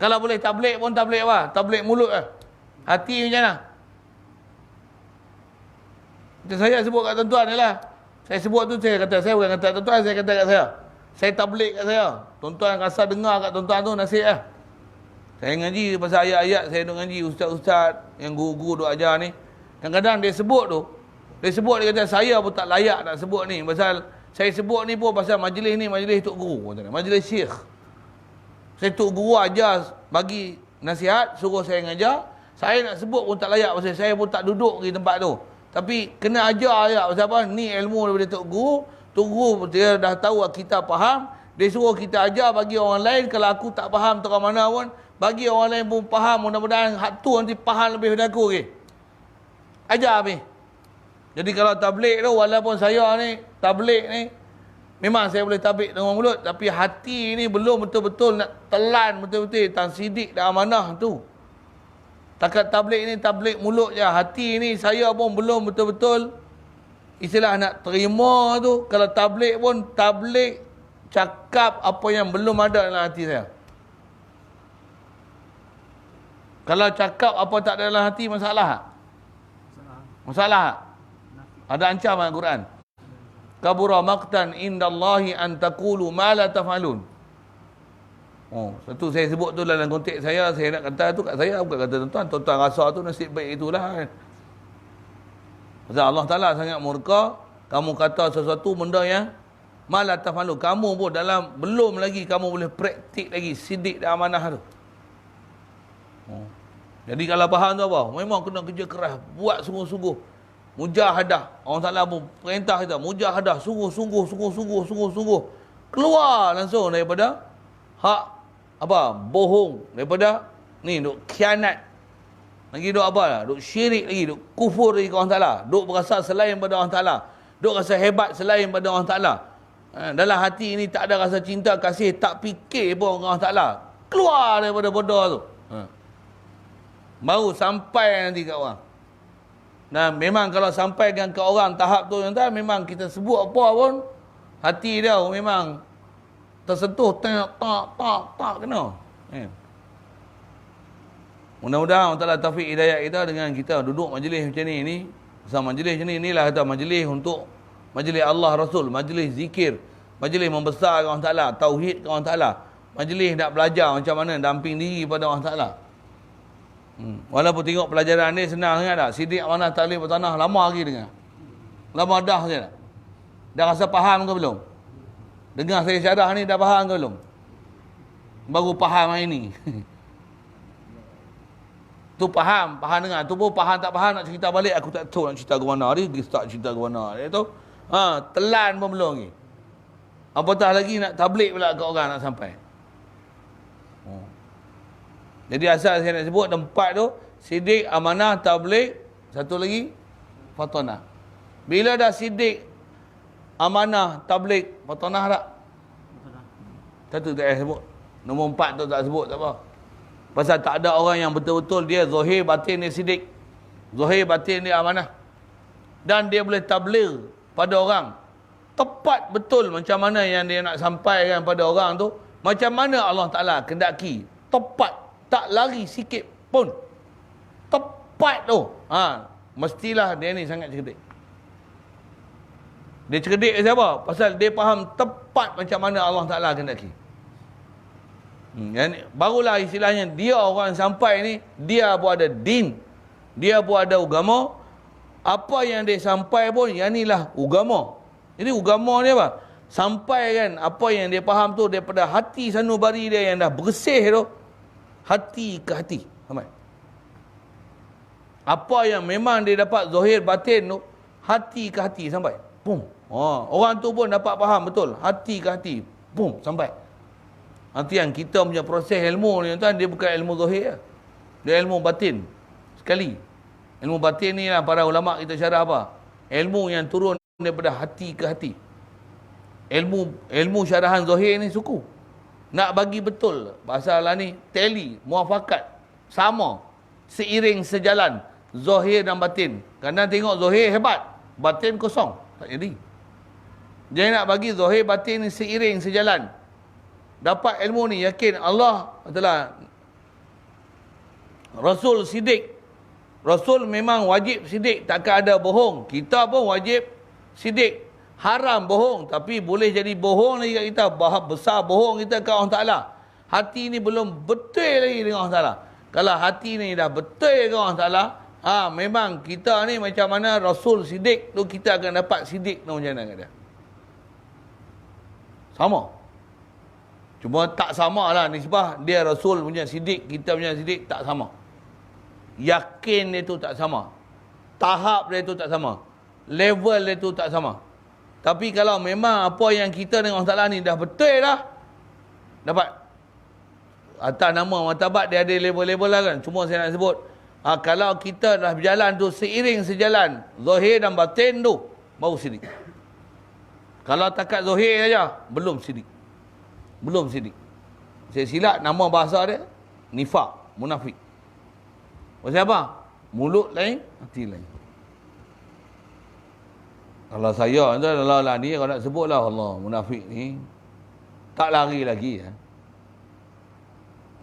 Kalau boleh tabligh pun tabligh apa? Tabligh mulut lah. Hati macam mana? Itu saya sebut kat tuan-tuan ni lah. Saya sebut tu, saya kata, saya bukan kata tuan-tuan, saya kata kat saya. Saya tabligh kat saya. Tuan-tuan rasa dengar kat tuan-tuan tu, nasib lah. Saya ngaji pasal ayat-ayat, saya duk ngaji ustaz-ustaz yang guru-guru duk ajar ni. Kadang-kadang dia sebut tu, dia kata, saya pun tak layak nak sebut ni. Pasal saya sebut ni pun pasal majlis ni, majlis Tok Guru. Majlis Syekh. Saya Tok Guru ajar, bagi nasihat, suruh saya ngajar. Saya nak sebut pun tak layak pasal saya pun tak duduk di tempat tu. Tapi kena ajar ayat pasal apa? Ni ilmu daripada Tok Guru. Tok Guru dia dah tahu kita faham. Dia suruh kita ajar bagi orang lain. Kalau aku tak faham terang mana pun, bagi orang lain pun faham. Mudah-mudahan hak tu nanti faham lebih daripada aku. Okay? Ajar habis. Jadi kalau tabligh tu, walaupun saya ni tabligh ni, memang saya boleh tabligh dengan mulut. Tapi hati ni belum betul-betul nak telan betul-betul tentang sidik dan amanah tu. Takat tabligh ni tabligh mulut je. Hati ni saya pun belum betul-betul istilah nak terima tu. Kalau tabligh pun tabligh cakap apa yang belum ada dalam hati saya. Kalau cakap apa tak ada dalam hati, masalah. Masalah. Ada ancaman Al-Quran. Kabura maqtan indallahi an taqulu ma la taf'alun. Satu saya sebut tu dalam konteks saya nak kata tu kat saya, bukan kata tuan-tuan. Tuan-tuan rasa tu nasib baik itulah kan. Pasal Allah Ta'ala sangat murka, kamu kata sesuatu benda yang malah tafalu. Kamu pun belum lagi kamu boleh praktik lagi sidik dan amanah tu. Jadi kalau faham tu apa? Memang kena kerja keras, buat sungguh-sungguh. Mujahadah. Allah Ta'ala pun perintah kita, mujahadah, sungguh-sungguh. Keluar langsung daripada bohong, daripada duk khianat. Lagi duk apa lah? Duk syirik lagi, duk kufur lagi ke Allah Ta'ala. Duk berasa selain pada Allah Ta'ala. Duk rasa hebat selain pada Allah Ta'ala. Dalam hati ini tak ada rasa cinta, kasih, tak fikir pun Allah Ta'ala. Keluar daripada bodoh tu. Baru sampai nanti kat orang. Dan memang kalau sampaikan ke orang tahap tu, memang kita sebut apa pun, hati dia memang tersentuh, tak kena. Mudah-mudahan Allah Ta'ala taufik hidayah kita dengan kita duduk majlis macam ni. Sama majlis macam ni, inilah kata majlis untuk majlis Allah Rasul, majlis zikir, majlis membesarkan Allah Ta'ala, tauhid ke Allah Ta'ala, majlis nak belajar macam mana damping diri pada Allah Ta'ala. Walaupun tengok pelajaran ni senang sangat tak? Sidik amanah taklim bertanah lama lagi dengar. Lama dah saja tak? Dah rasa faham ke belum? Dengar saya syarah ni dah faham ke belum? Baru faham hari ni. Tu faham dengar. Tu pun faham tak faham nak cerita balik, aku tak tahu nak cerita ke mana. Dia start cerita ke mana. Dia tu telan pun belum lagi. Apatah lagi nak tablik pula ke orang nak sampai. Jadi asal saya nak sebut tempat tu sidik, amanah, tabligh, satu lagi fatonah. Bila dah sidik, amanah, tabligh, fatonah tak? Satu tak payah sebut. Nombor 4 tu tak sebut tak apa. Pasal tak ada orang yang betul-betul dia zahir batin dia sidik, zahir batin dia amanah, dan dia boleh tabligh pada orang tepat betul macam mana yang dia nak sampaikan pada orang tu, macam mana Allah Ta'ala kendaki, tepat, tak lari sikit pun, tepat tu. Mestilah dia ni sangat cerdik. Dia cerdik siapa? Pasal dia faham tepat macam mana Allah Ta'ala kendaki. Barulah istilahnya dia orang sampai ni, dia pun ada din, dia pun ada agama. Apa yang dia sampai pun, yang inilah agama. Jadi agama ni apa? Sampaikan apa yang dia faham tu daripada hati sanubari dia yang dah bersih tu, hati ke hati sampai. Apa yang memang dia dapat zahir batin tu, hati ke hati sampai. Pum. Orang tu pun dapat faham betul, hati ke hati. Pum, sampai. Nanti yang kita punya proses ilmu ni tuan, dia bukan ilmu zahir, dia ilmu batin sekali. Ilmu batin ni lah para ulama kita syarah apa? Ilmu yang turun daripada hati ke hati. Ilmu syarahan zahir ni suku. Nak bagi betul bahasa lah ni, teli, muafakat, sama, seiring sejalan zahir dan batin. Kadang tengok zahir hebat, batin kosong, tak jadi. Jadi nak bagi zahir batin ni seiring sejalan, dapat ilmu ni, yakin Allah adalah Rasul sidik. Rasul memang wajib sidik, takkan ada bohong. Kita pun wajib sidik. Haram bohong, tapi boleh jadi bohong lagi kat kita. Besar bohong kita ke Allah Ta'ala. Hati ni belum betul lagi dengan Allah Ta'ala. Kalau hati ni dah betul dengan Allah Ta'ala, memang kita ni macam mana Rasul sidik tu, kita akan dapat sidik tu macam mana kat dia. Sama. Cuma tak sama lah nisbah dia Rasul punya sidik, kita punya sidik tak sama. Yakin dia tu tak sama. Tahap dia tu tak sama. Level dia tu tak sama. Tapi kalau memang apa yang kita dengan Allah Ta'ala ni dah betul dah, dapat. Atas nama martabat dia ada level-level lah kan. Cuma saya nak sebut, kalau kita dah berjalan tu seiring sejalan zahir dan batin tu, baru sidik. Kalau takat zahir saja, belum sidik. Belum sidik. Saya silap nama bahasa dia, nifaq, munafik. Pasal apa? Mulut lain, hati lain. Kalau saya tu lah ni, kalau nak sebut lah Allah munafik ni, tak lari lagi ya.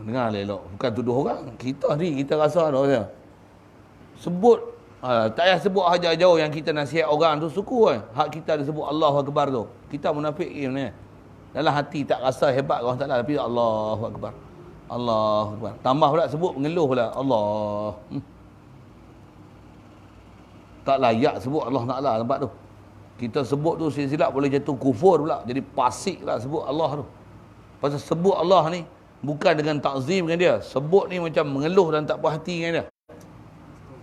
Dengar elok, bukan tuduh orang. Kita ni, kita rasa dah. Sebut, tak payah sebut aja jauh yang kita nasihat orang tu suku kan. Hak kita disebut Allahu Akbar tu. Kita munafik ni. Dalam hati tak rasa hebat Allah Ta'ala, tapi Allahu Akbar. Allahu Akbar. Tambah pula sebut mengeluh pula Allah. Tak layak sebut Allah Ta'ala tempat tu. Kita sebut tu silap boleh jatuh kufur pula. Jadi fasik lah sebut Allah tu. Pasal sebut Allah ni bukan dengan takzim dengan dia. Sebut ni macam mengeluh dan tak puas hati dengan dia.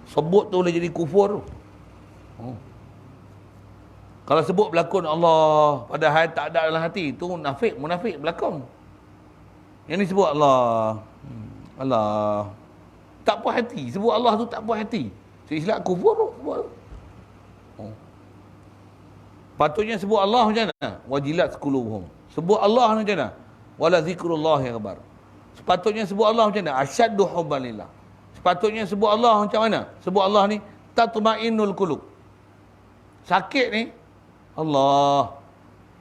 Sebut tu boleh jadi kufur tu. Kalau sebut berlakon Allah padahal tak ada dalam hati, tu munafik berlakon. Yang ni sebut Allah. Allah. Tak puas hati. Sebut Allah tu tak puas hati. Silap kufur tu. Patutnya sebut Allah macam mana? Wajilat qulubuhum. Sebut Allah macam mana? Wala zikrullahi akbar. Sepatutnya sebut Allah macam mana? Asyaddu hubban lillah. Sepatutnya sebut Allah macam mana? Sebut Allah ni tatma'innul qulub. Sakit ni Allah.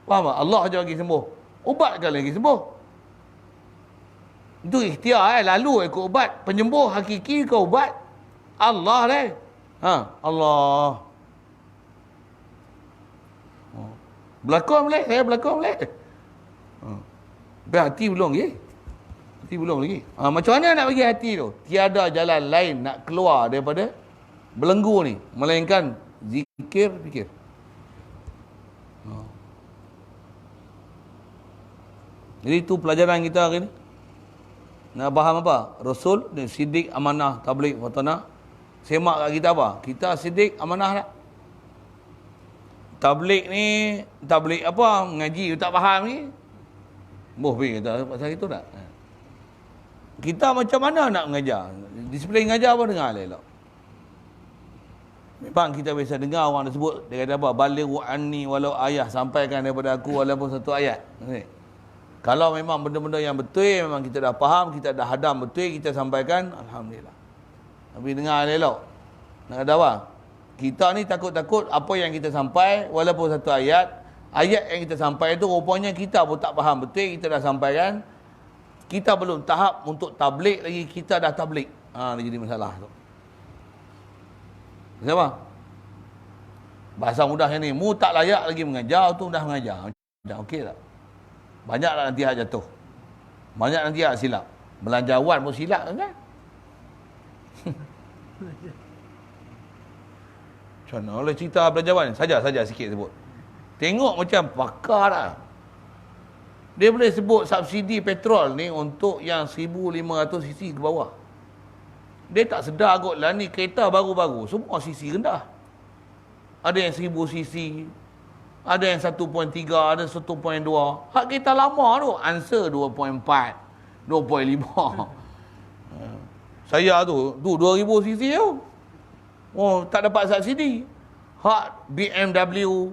Faham tak? Allah je bagi sembuh. Ubat kan lagi sembuh. Itu ikhtiar lalu ikut ubat. Penyembuh hakiki ke ubat? Allah lah. Allah. Berlakon boleh, saya berlakon boleh. Tapi hati belum lagi. Hati belum lagi. Macam mana nak bagi hati tu? Tiada jalan lain nak keluar daripada belenggu ni. Melainkan zikir, fikir. Jadi itu pelajaran kita hari ni. Nak faham apa? Rasul, Siddiq, amanah, tabligh, watana. Semak kat kita apa? Kita Siddiq, amanah tak? Tabligh ni, tabligh apa? Mengaji, tak faham ni. Boh pergi kata, pasal itu tak? Kita macam mana nak mengajar? Disiplin mengajar apa dengar elok. Memang kita biasa dengar orang sebut, dia kata apa? Balighu anni walau ayah, sampaikan daripada aku walaupun satu ayat. Kalau memang benda-benda yang betul, memang kita dah faham, kita dah hadam betul, kita sampaikan, alhamdulillah. Tapi dengar elok. Nak kata apa? Kita ni takut-takut apa yang kita sampai, walaupun satu ayat yang kita sampai itu rupanya kita pun tak faham betul, kita dah sampaikan. Kita belum tahap untuk tabligh lagi, kita dah tabligh. Dia jadi masalah tu. Kenapa? Bahasa mudah yang ni, mu tak layak lagi mengajar, tu dah mengajar. Macam okey tak? Banyaklah nanti hak jatuh. Banyak nanti hak silap. Belanjawan pun silap kan? Macam mana oleh cerita belanjawan? Saja sikit sebut. Tengok macam pakar lah. Dia boleh sebut subsidi petrol ni untuk yang 1,500cc ke bawah. Dia tak sedar kot lah ni kereta baru-baru. Semua cc rendah. Ada yang 1,000cc. Ada yang 1.3, ada 1.2. Hak kereta lama tu, answer 2.4, 2.5. Saya tu 2,000cc tu. Tak dapat subsidi. Hak BMW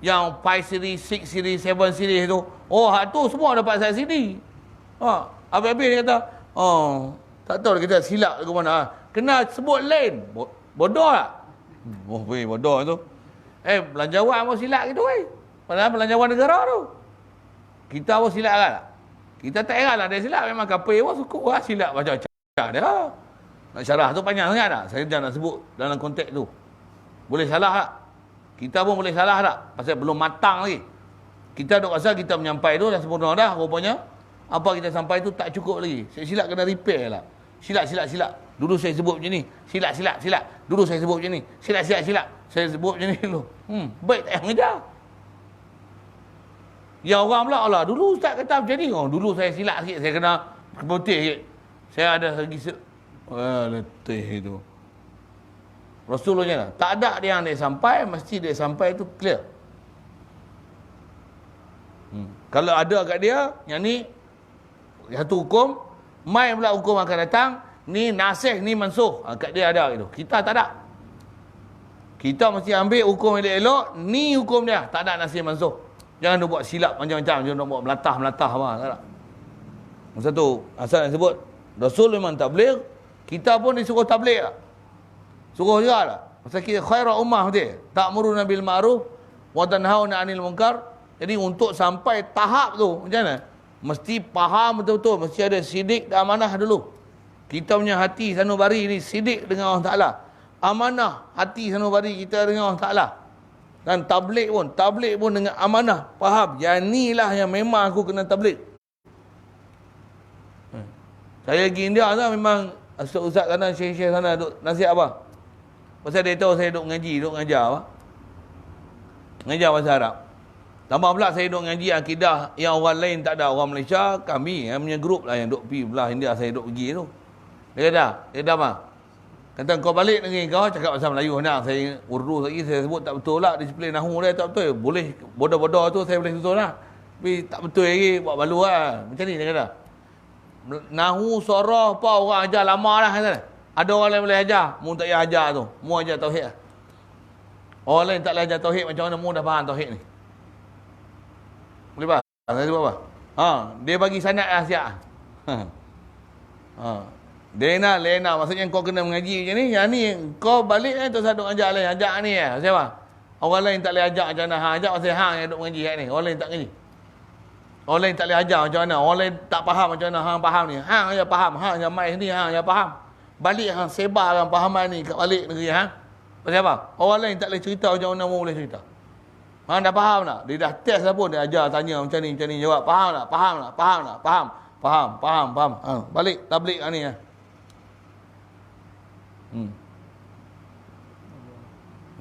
yang 5 series, 6 series, 7 series tu, hak tu semua dapat subsidi. Habis-habis dia kata, tak tahu dia kata silap ke mana. Kena sebut lain. Bodoh tak? Bodoh tu. Belanjawan pun silap gitu Padahal belanjawan negara tu. Kita pun silap kan? Kita tak heran lah dia silap. Memang kapal pun suka lah silap macam-macam dia. Nak syarah tu panjang sangat tak? Saya jangan nak sebut dalam konteks tu. Boleh salah tak? Kita pun boleh salah tak? Pasal belum matang lagi. Kita duk rasa kita menyampai tu dah sempurna dah. Rupanya apa kita sampai tu tak cukup lagi. Saya silap kena repair lah. Silap. Dulu saya sebut macam ni. Silap. Dulu saya sebut macam ni. Silap. Saya sebut macam ni dulu. Baik tak payah mengejar. Ya orang pula, Allah, dulu Ustaz kata macam ni. Dulu saya silap sikit. Saya kena keputih sikit. Saya ada lagi letih itu. Rasulullah tak ada dia yang dia sampai, mesti dia sampai itu clear. Kalau ada kat dia, yang ni satu hukum, mai pula hukum akan datang, ni nasih, ni mansuh. Kat dia ada itu. Kita tak ada. Kita mesti ambil hukum elok-elok, ni hukum dia. Tak ada nasih mansuh. Jangan nak buat silap macam-macam, jangan nak buat melatah apa, tak ada. Masa tu, asal yang sebut, Rasul memang tabligh, kita pun disuruh tabligh lah. Suruh juga lah. Masa kita khairul ummah dia. Ta'muruna bil ma'ruf wa tanhauna 'anil munkar. Jadi untuk sampai tahap tu, macam mana? Mesti faham betul-betul. Mesti ada sidik dan amanah dulu. Kita punya hati sanubari ni sidik dengan Allah Ta'ala. Amanah hati sanubari kita dengan Allah Ta'ala. Dan tabligh pun dengan amanah. Faham? Yang ni lah yang memang aku kena tabligh. Saya pergi India tu memang Ustaz sana, syekh-syekh sana duk nasihat apa? Pasal dia tahu saya duk ngaji, duk ngajar apa? Ngajar bahasa Arab. Tambah pula saya duk ngaji akidah yang orang lain tak ada. Orang Malaysia, kami yang punya grup lah yang duk pergi belah India saya duk pergi tu. Dia kata apa? Kata kau balik negeri kau cakap bahasa Melayu nak. Saya Urdu lagi saya sebut tak betul lah. Disiplin nahu dia tak betul. Boleh bodoh-bodoh tu saya boleh tutur lah. Tapi tak betul lagi buat balu lah. Macam ni dia kata. Nahu, sorah apa orang ajar lama lah kata. Ada orang lain boleh ajar. Mu tak payah ajar tu. Mu ajar tauhid lah. Orang lain tak boleh ajar tauhid macam mana mu dah faham tauhid ni. Boleh faham? Saya sebut apa? Dia bagi sanad lah siap. Lena, maksudnya kau kena mengaji macam ni. Yang ni, kau balik tu saya duk ajar lain. Ajak ni siapa? Orang lain tak boleh ajak macam mana. Ajak pasal hang yang duk mengaji kat ni. Orang lain tak mengaji. Orang lain tak boleh ajar macam mana. Orang lain tak faham macam mana. Hang faham ni. Hang je faham. Hang yang mai sini. Hang yang faham. Balik hang sebarkan pahaman ni kat balik negeri hang. Pasal apa? Orang lain tak boleh cerita macam mana mu boleh cerita. Hang dah faham tak? Dia dah test lah pun. Dia ajar tanya macam ni. Jawab. Faham tak? Faham tak? Faham tak? Faham. Balik. Tablik kat ni.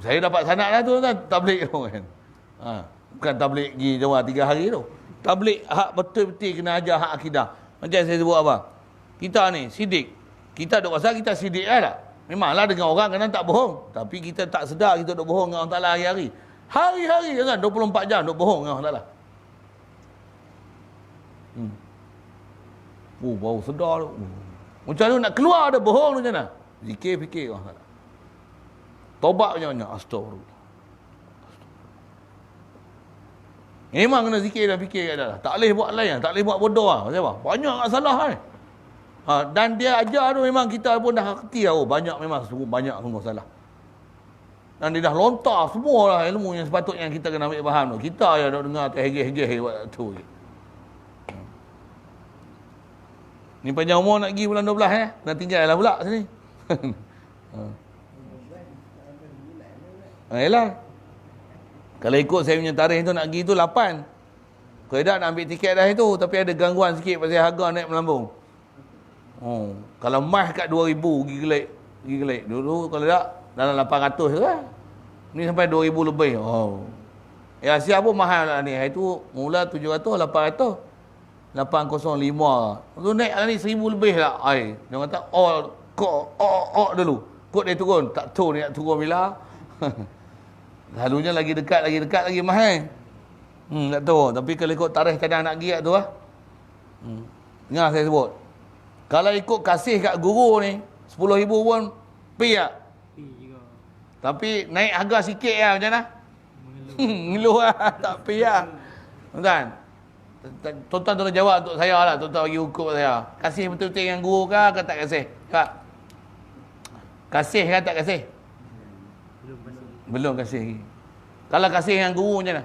Saya dapat sanad lah tu kan. Tablik tu kan. Bukan tablik pergi jawab 3 hari tu. Tablik hak betul-betul kena ajar hak akidah. Macam saya sebut apa? Kita ni sidik. Kita duk rasa kita sidik lah tak? Memanglah dengan orang kadang tak bohong. Tapi kita tak sedar kita duk bohong dengan Allah Ta'ala hari-hari. Hari-hari kan 24 jam duk bohong dengan Allah Ta'ala. Bau sedar tu. Macam tu nak keluar ada bohong tu macam mana? Zikir fikir Allah Ta'ala. Tobat macam mana? Astagfirullah. Memang kena zikir dan fikir kat dalam. Tak boleh buat lain, tak boleh buat bodoh lah. Pasal apa? Banyak kat salah kan. Dan dia ajar tu memang kita pun dah kerti lah. Banyak memang sungguh salah. Dan dia dah lontar semua lah ilmu yang sepatutnya kita kena ambil faham tu. Kita je dah dengar terhegeh-hegeh buat tu. Ni panjang umur nak pergi bulan 12 Nak tinggal lah pula sini. Yelah. Kalau ikut saya punya tarikh tu nak pergi tu 8. Keadaan nak ambil tiket dah itu. Tapi ada gangguan sikit pasal harga naik melambung. Kalau mas kat 2,000 pergi gelik. Dulu kalau tak dalam 800 lah. Ni sampai 2,000 lebih. Ya Asia pun mahal lah ni. Itu mula 700, 800. 805. Tu naik lah ni 1,000 lebih lah. Dia kata kok dulu. Kok dia turun. Tak tahu dia nak turun bila. Selalunya lagi dekat lagi mahal. Tak tahu. Tapi kalau ikut tarikh kadang nak pergi kat tu lah. Dengar saya sebut. Kalau ikut kasih kat guru ni 10,000 pun pi tak? Pi juga. Tapi naik harga sikit lah macam mana? Ngeluh lah. Tak pi lah. Tuan-tuan. Tuan-tuan tolong jawab untuk saya lah. Tuan-tuan bagi hukum saya. Kasih betul-betul dengan guru ke tak kasih? Kak? Kasih ke tak kasih? Belum kasih lagi. Kalau kasih dengan guru macam mana?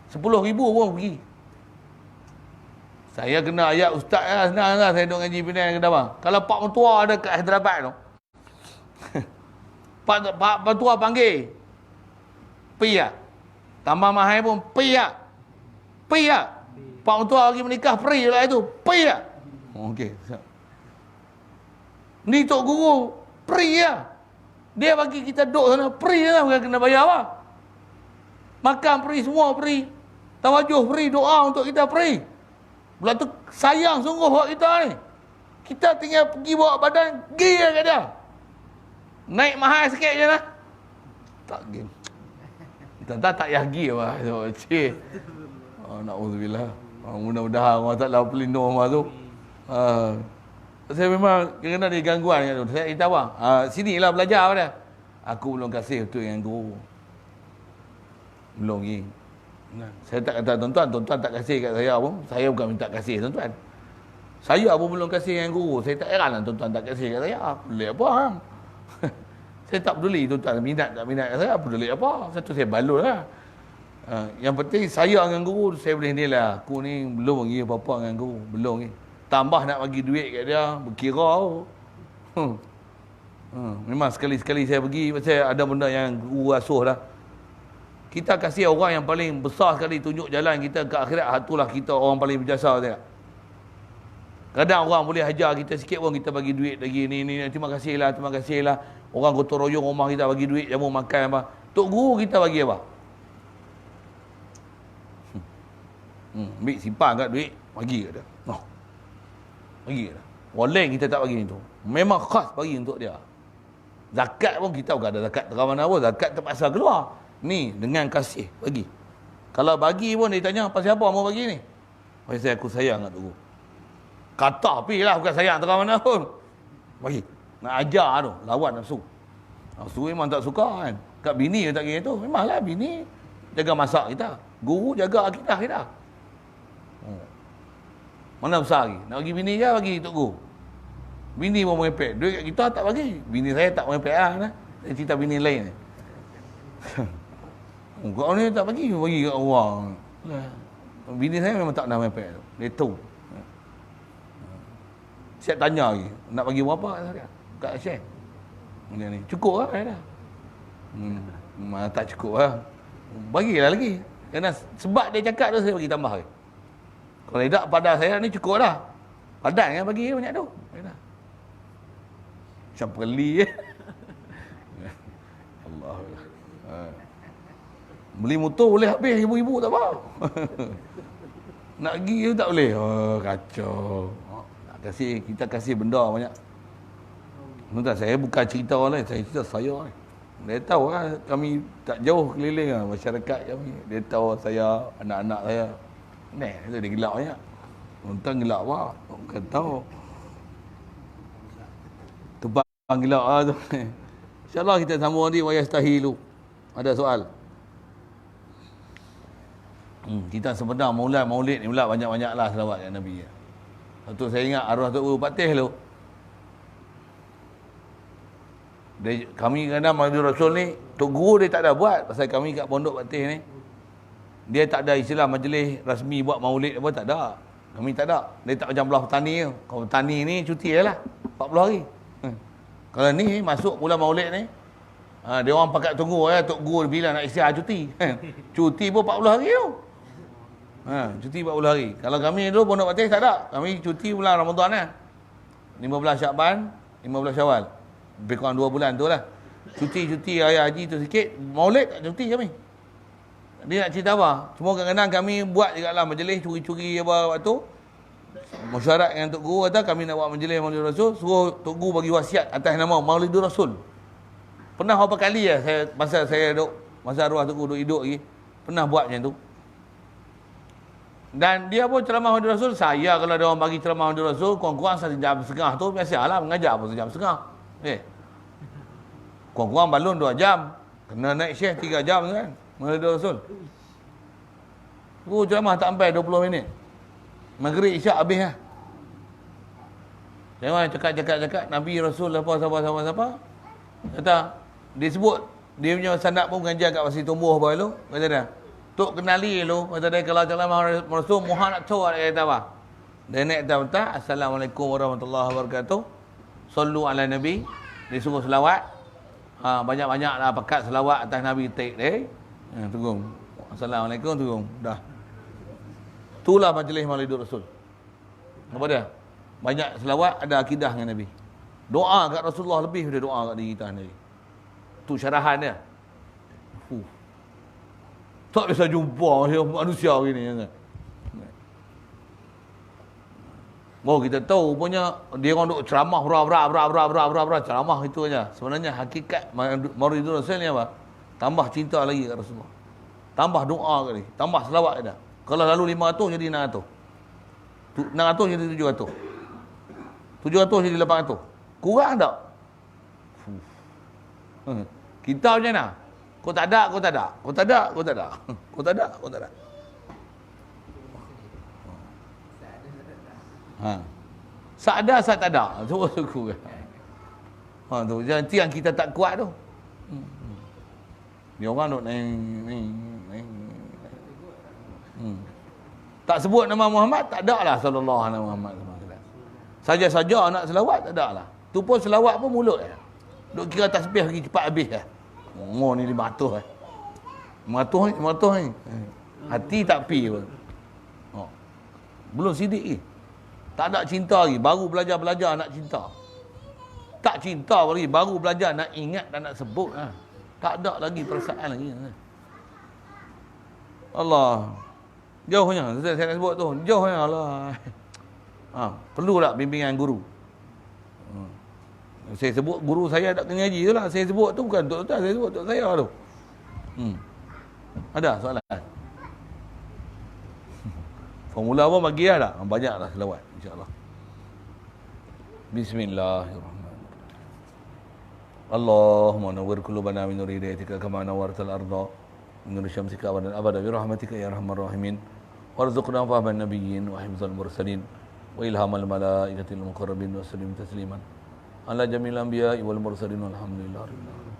10,000 pun pergi. Saya kena ayat ustaz lah. Senang lah saya duduk ngaji Penang ke Davang. Kalau Pak Mentua ada kat Hyderabad tu. Pak Mentua panggil. Pi tak? Tambah mahal pun pi tak? Pi tak? Pak Mentua lagi menikah free lah itu. Pi tak? Okey. Ni Tok Guru free lah. Dia bagi kita duduk sana free lah. Bukan kena bayar apa. Makan free, semua free. Tawajuh free, doa untuk kita free. Pula tu sayang sungguh buat kita ni. Kita tinggal pergi bawa badan, pergi lah kat dia. Naik mahal sikit je lah. Tak pergi. Tuan-tuan tak payah pergi apa. Cik. Na'udzubillah. Mudah-mudahan Allah Ta'ala pelindung rumah tu. Saya memang kena ada gangguan kat tu. Saya kata apa? Sinilah belajar pada. Aku belum kasih betul dengan guru. Belum lagi. Saya tak kata tuan-tuan tak kasih kat saya pun. Saya bukan minta kasih tuan-tuan. Saya pun belum kasih dengan guru. Saya tak heran lah tuan-tuan tak kasih kat saya. Peduli apa? Saya tak peduli tuan-tuan minat tak minat kat saya. Peduli apa? Satu saya balul lah. Yang penting saya dengan guru saya boleh nilai. Aku ni belum lagi apa-apa dengan guru. Belum lagi. Tambah nak bagi duit kat dia. Berkira. Memang sekali-sekali saya pergi. Pasal ada benda yang guru asuh lah. Kita kasih orang yang paling besar sekali tunjuk jalan kita ke akhirat. Itulah kita orang paling berjasa. Tak? Kadang orang boleh hajar kita sikit pun kita bagi duit lagi. Ni terima kasih lah. Orang gotong royong rumah kita bagi duit, jamu makan apa. Tok guru kita bagi apa? Ambil simpan kat duit, bagi kat dia. Oh. Bagi kat dia. Orang lain kita tak bagi tu. Memang khas bagi untuk dia. Zakat pun kita bukan ada zakat terang mana pun, zakat terpaksa keluar. Ni dengan kasih bagi. Kalau bagi pun dia tanya, pasal apa mau bagi ni? Pasal aku sayang kat guru. Kata api lah, bukan sayang terang mana pun. Bagi. Nak ajar tu, lawan nafsu. Nafsu memang tak suka kan. Kat bini tak kira tu. Memanglah bini jaga masak kita. Guru jaga akidah kita. Mana besar lagi? Nak bagi bini je bagi tok guru. Bini pun merepek. Duit kat kita tak bagi. Bini saya tak merepek lah. Dia cerita bini lain ni. Kau ni tak bagi kat orang. Bini saya memang tak pernah merepek tu. Dia tahu. Siap tanya lagi. Nak bagi berapa kat share? Ni. Cukup lah dah. Tak cukup lah. Bagilah lagi. Kerana sebab dia cakap tu saya bagi tambah lagi. Kalau tidak pada saya ni cukup dah. Padan kan bagi banyak tu. Macam perli Allah. Beli motor boleh habis ribu-ribu tak apa. Nak pergi tu tak boleh. Oh, kacau. Kita kasih benda banyak. Tuan, saya bukan cerita orang lain, saya cerita saya ni. Dia tahu lah, kami tak jauh keliling lah, masyarakat kami. Dia tahu saya, anak-anak saya. Ni, dia gelap banyak. Tuan gelap apa? Bukan tahu. Tebang gelap lah tu. InsyaAllah kita sambung nanti, wa yastahilu. Ada soal? Kita sebenarnya maulid ni pula banyak-banyak lah selawat yang Nabi. Waktu saya ingat arwah Tok Guru Patih tu. Kami kadang Maulid Rasul ni, Tok Guru dia tak ada buat. Pasal kami kat Pondok Patih ni, dia tak ada istilah majlis rasmi buat maulid apa, tak ada. Kami tak ada. Dia tak macam belah petani tu. Kalau petani ni cuti je lah. 40 hari. Kalau ni masuk bulan maulid ni, dia orang pakat tunggu Tok Guru bila nak istilah cuti. Cuti pun 40 hari tu. Cuti 40 hari. Kalau kami dulu Pondok Patih tak ada. Kami cuti bulan Ramadan lah. 15 Syakban, 15 Syawal. Lebih kurang 2 bulan tu lah. Cuti raya haji tu sikit. Maulid tak cuti kami. Dia nak cerita apa? Cuma kadang-kadang kami buat juga lah majlis curi-curi apa waktu. Mesyuarat dengan Tok Guru kata kami nak buat majlis Maulid Rasul. Suruh Tok Guru bagi wasiat atas nama Maulid Rasul. Pernah berapa kali ya masa saya duduk, masa arwah Tok Guru duduk hidup lagi. Pernah buat macam tu. Dan dia pun ceramah Maulid Rasul, saya kalau dia orang bagi ceramah Maulid Rasul, kurang-kurang 1 jam setengah tu, biasalah mengajar pun 1 jam setengah. Kurang-kurang balon 2 jam. Kena naik syekh 3 jam tu kan, Maulid Rasul. Ceramah tak sampai 20 minit. Maghrib isyak habis lah. Dia orang cakap Nabi Rasul apa. Kata, dia sebut, dia punya sanad pun mengajar kat Pasir Tumbuh apa tu. Kata dia, Tok kenali lu, kata dia kalau ceramah Rasul Muhammad tu dia kata apa? Dia naik kata, Assalamualaikum warahmatullahi wabarakatuh. Sallu ala Nabi. Dia suruh selawat. Banyak-banyak lah pakat selawat atas Nabi take dia. Tunggu. Assalamualaikum, tunggu. Dah. Itulah majlis Maulid Rasul. Apa dia? Banyak selawat, ada akidah dengan Nabi. Doa kat Rasulullah lebih daripada doa kat diri kita sendiri. Tu syarahan dia. Tak bisa jumpa manusia begini kan. Oh, kita tahu punya dia orang duk ceramah bra ceramah itu aja. Sebenarnya hakikat Maulid Rasul ni apa? Tambah cinta lagi kat Rasulullah. Tambah doa kali, tambah selawat dia. Kalau lalu 500 jadi 600. 600 jadi 700. 700 jadi 800. Kurang tak? Kita macam mana? Kau tak ada. Sak ada, sak tak ada. Tu suku. Tu nanti yang kita tak kuat tu. Dia orang duk neng. Tak sebut nama Muhammad, tak ada lah sallallahu alaihi Muhammad. Saja-saja nak selawat tak ada lah. Tu pun selawat pun mulut ya. Duk kira tasbih lagi cepat habis ya. Oh ni 500 500 ni. Hati tak pi pun. Belum sidik lagi. Tak ada cinta lagi, baru belajar nak cinta. Tak cinta lagi, baru belajar nak ingat dan nak sebut. Tak ada lagi perasaan lagi. Allah. Jauhnya, saya nak sebut tu. Jauhnya Allah. Perlu tak bimbingan guru? Saya sebut guru saya tak kena ngaji je lah. Saya sebut tu bukan untuk tuan, saya sebut untuk saya tu. Ada soalan? Formula apa bagi lah tak? Banyak lah selawat, insyaAllah. Bismillahirrahmanirrahim. Allahumma nawwir qulubana min nuri hidayatika kama nawwartal arda min nuri syamsika abadan abada bi rahmatika ya arhamar rahimin. Warzuqna fahman nabiyyin wa hifdzal mursalin wa ilhamal malaikatil muqarrabin wa sallim tasliman ala jamil anbiya'i wal mursalin walhamdulillahi rabbil alamin.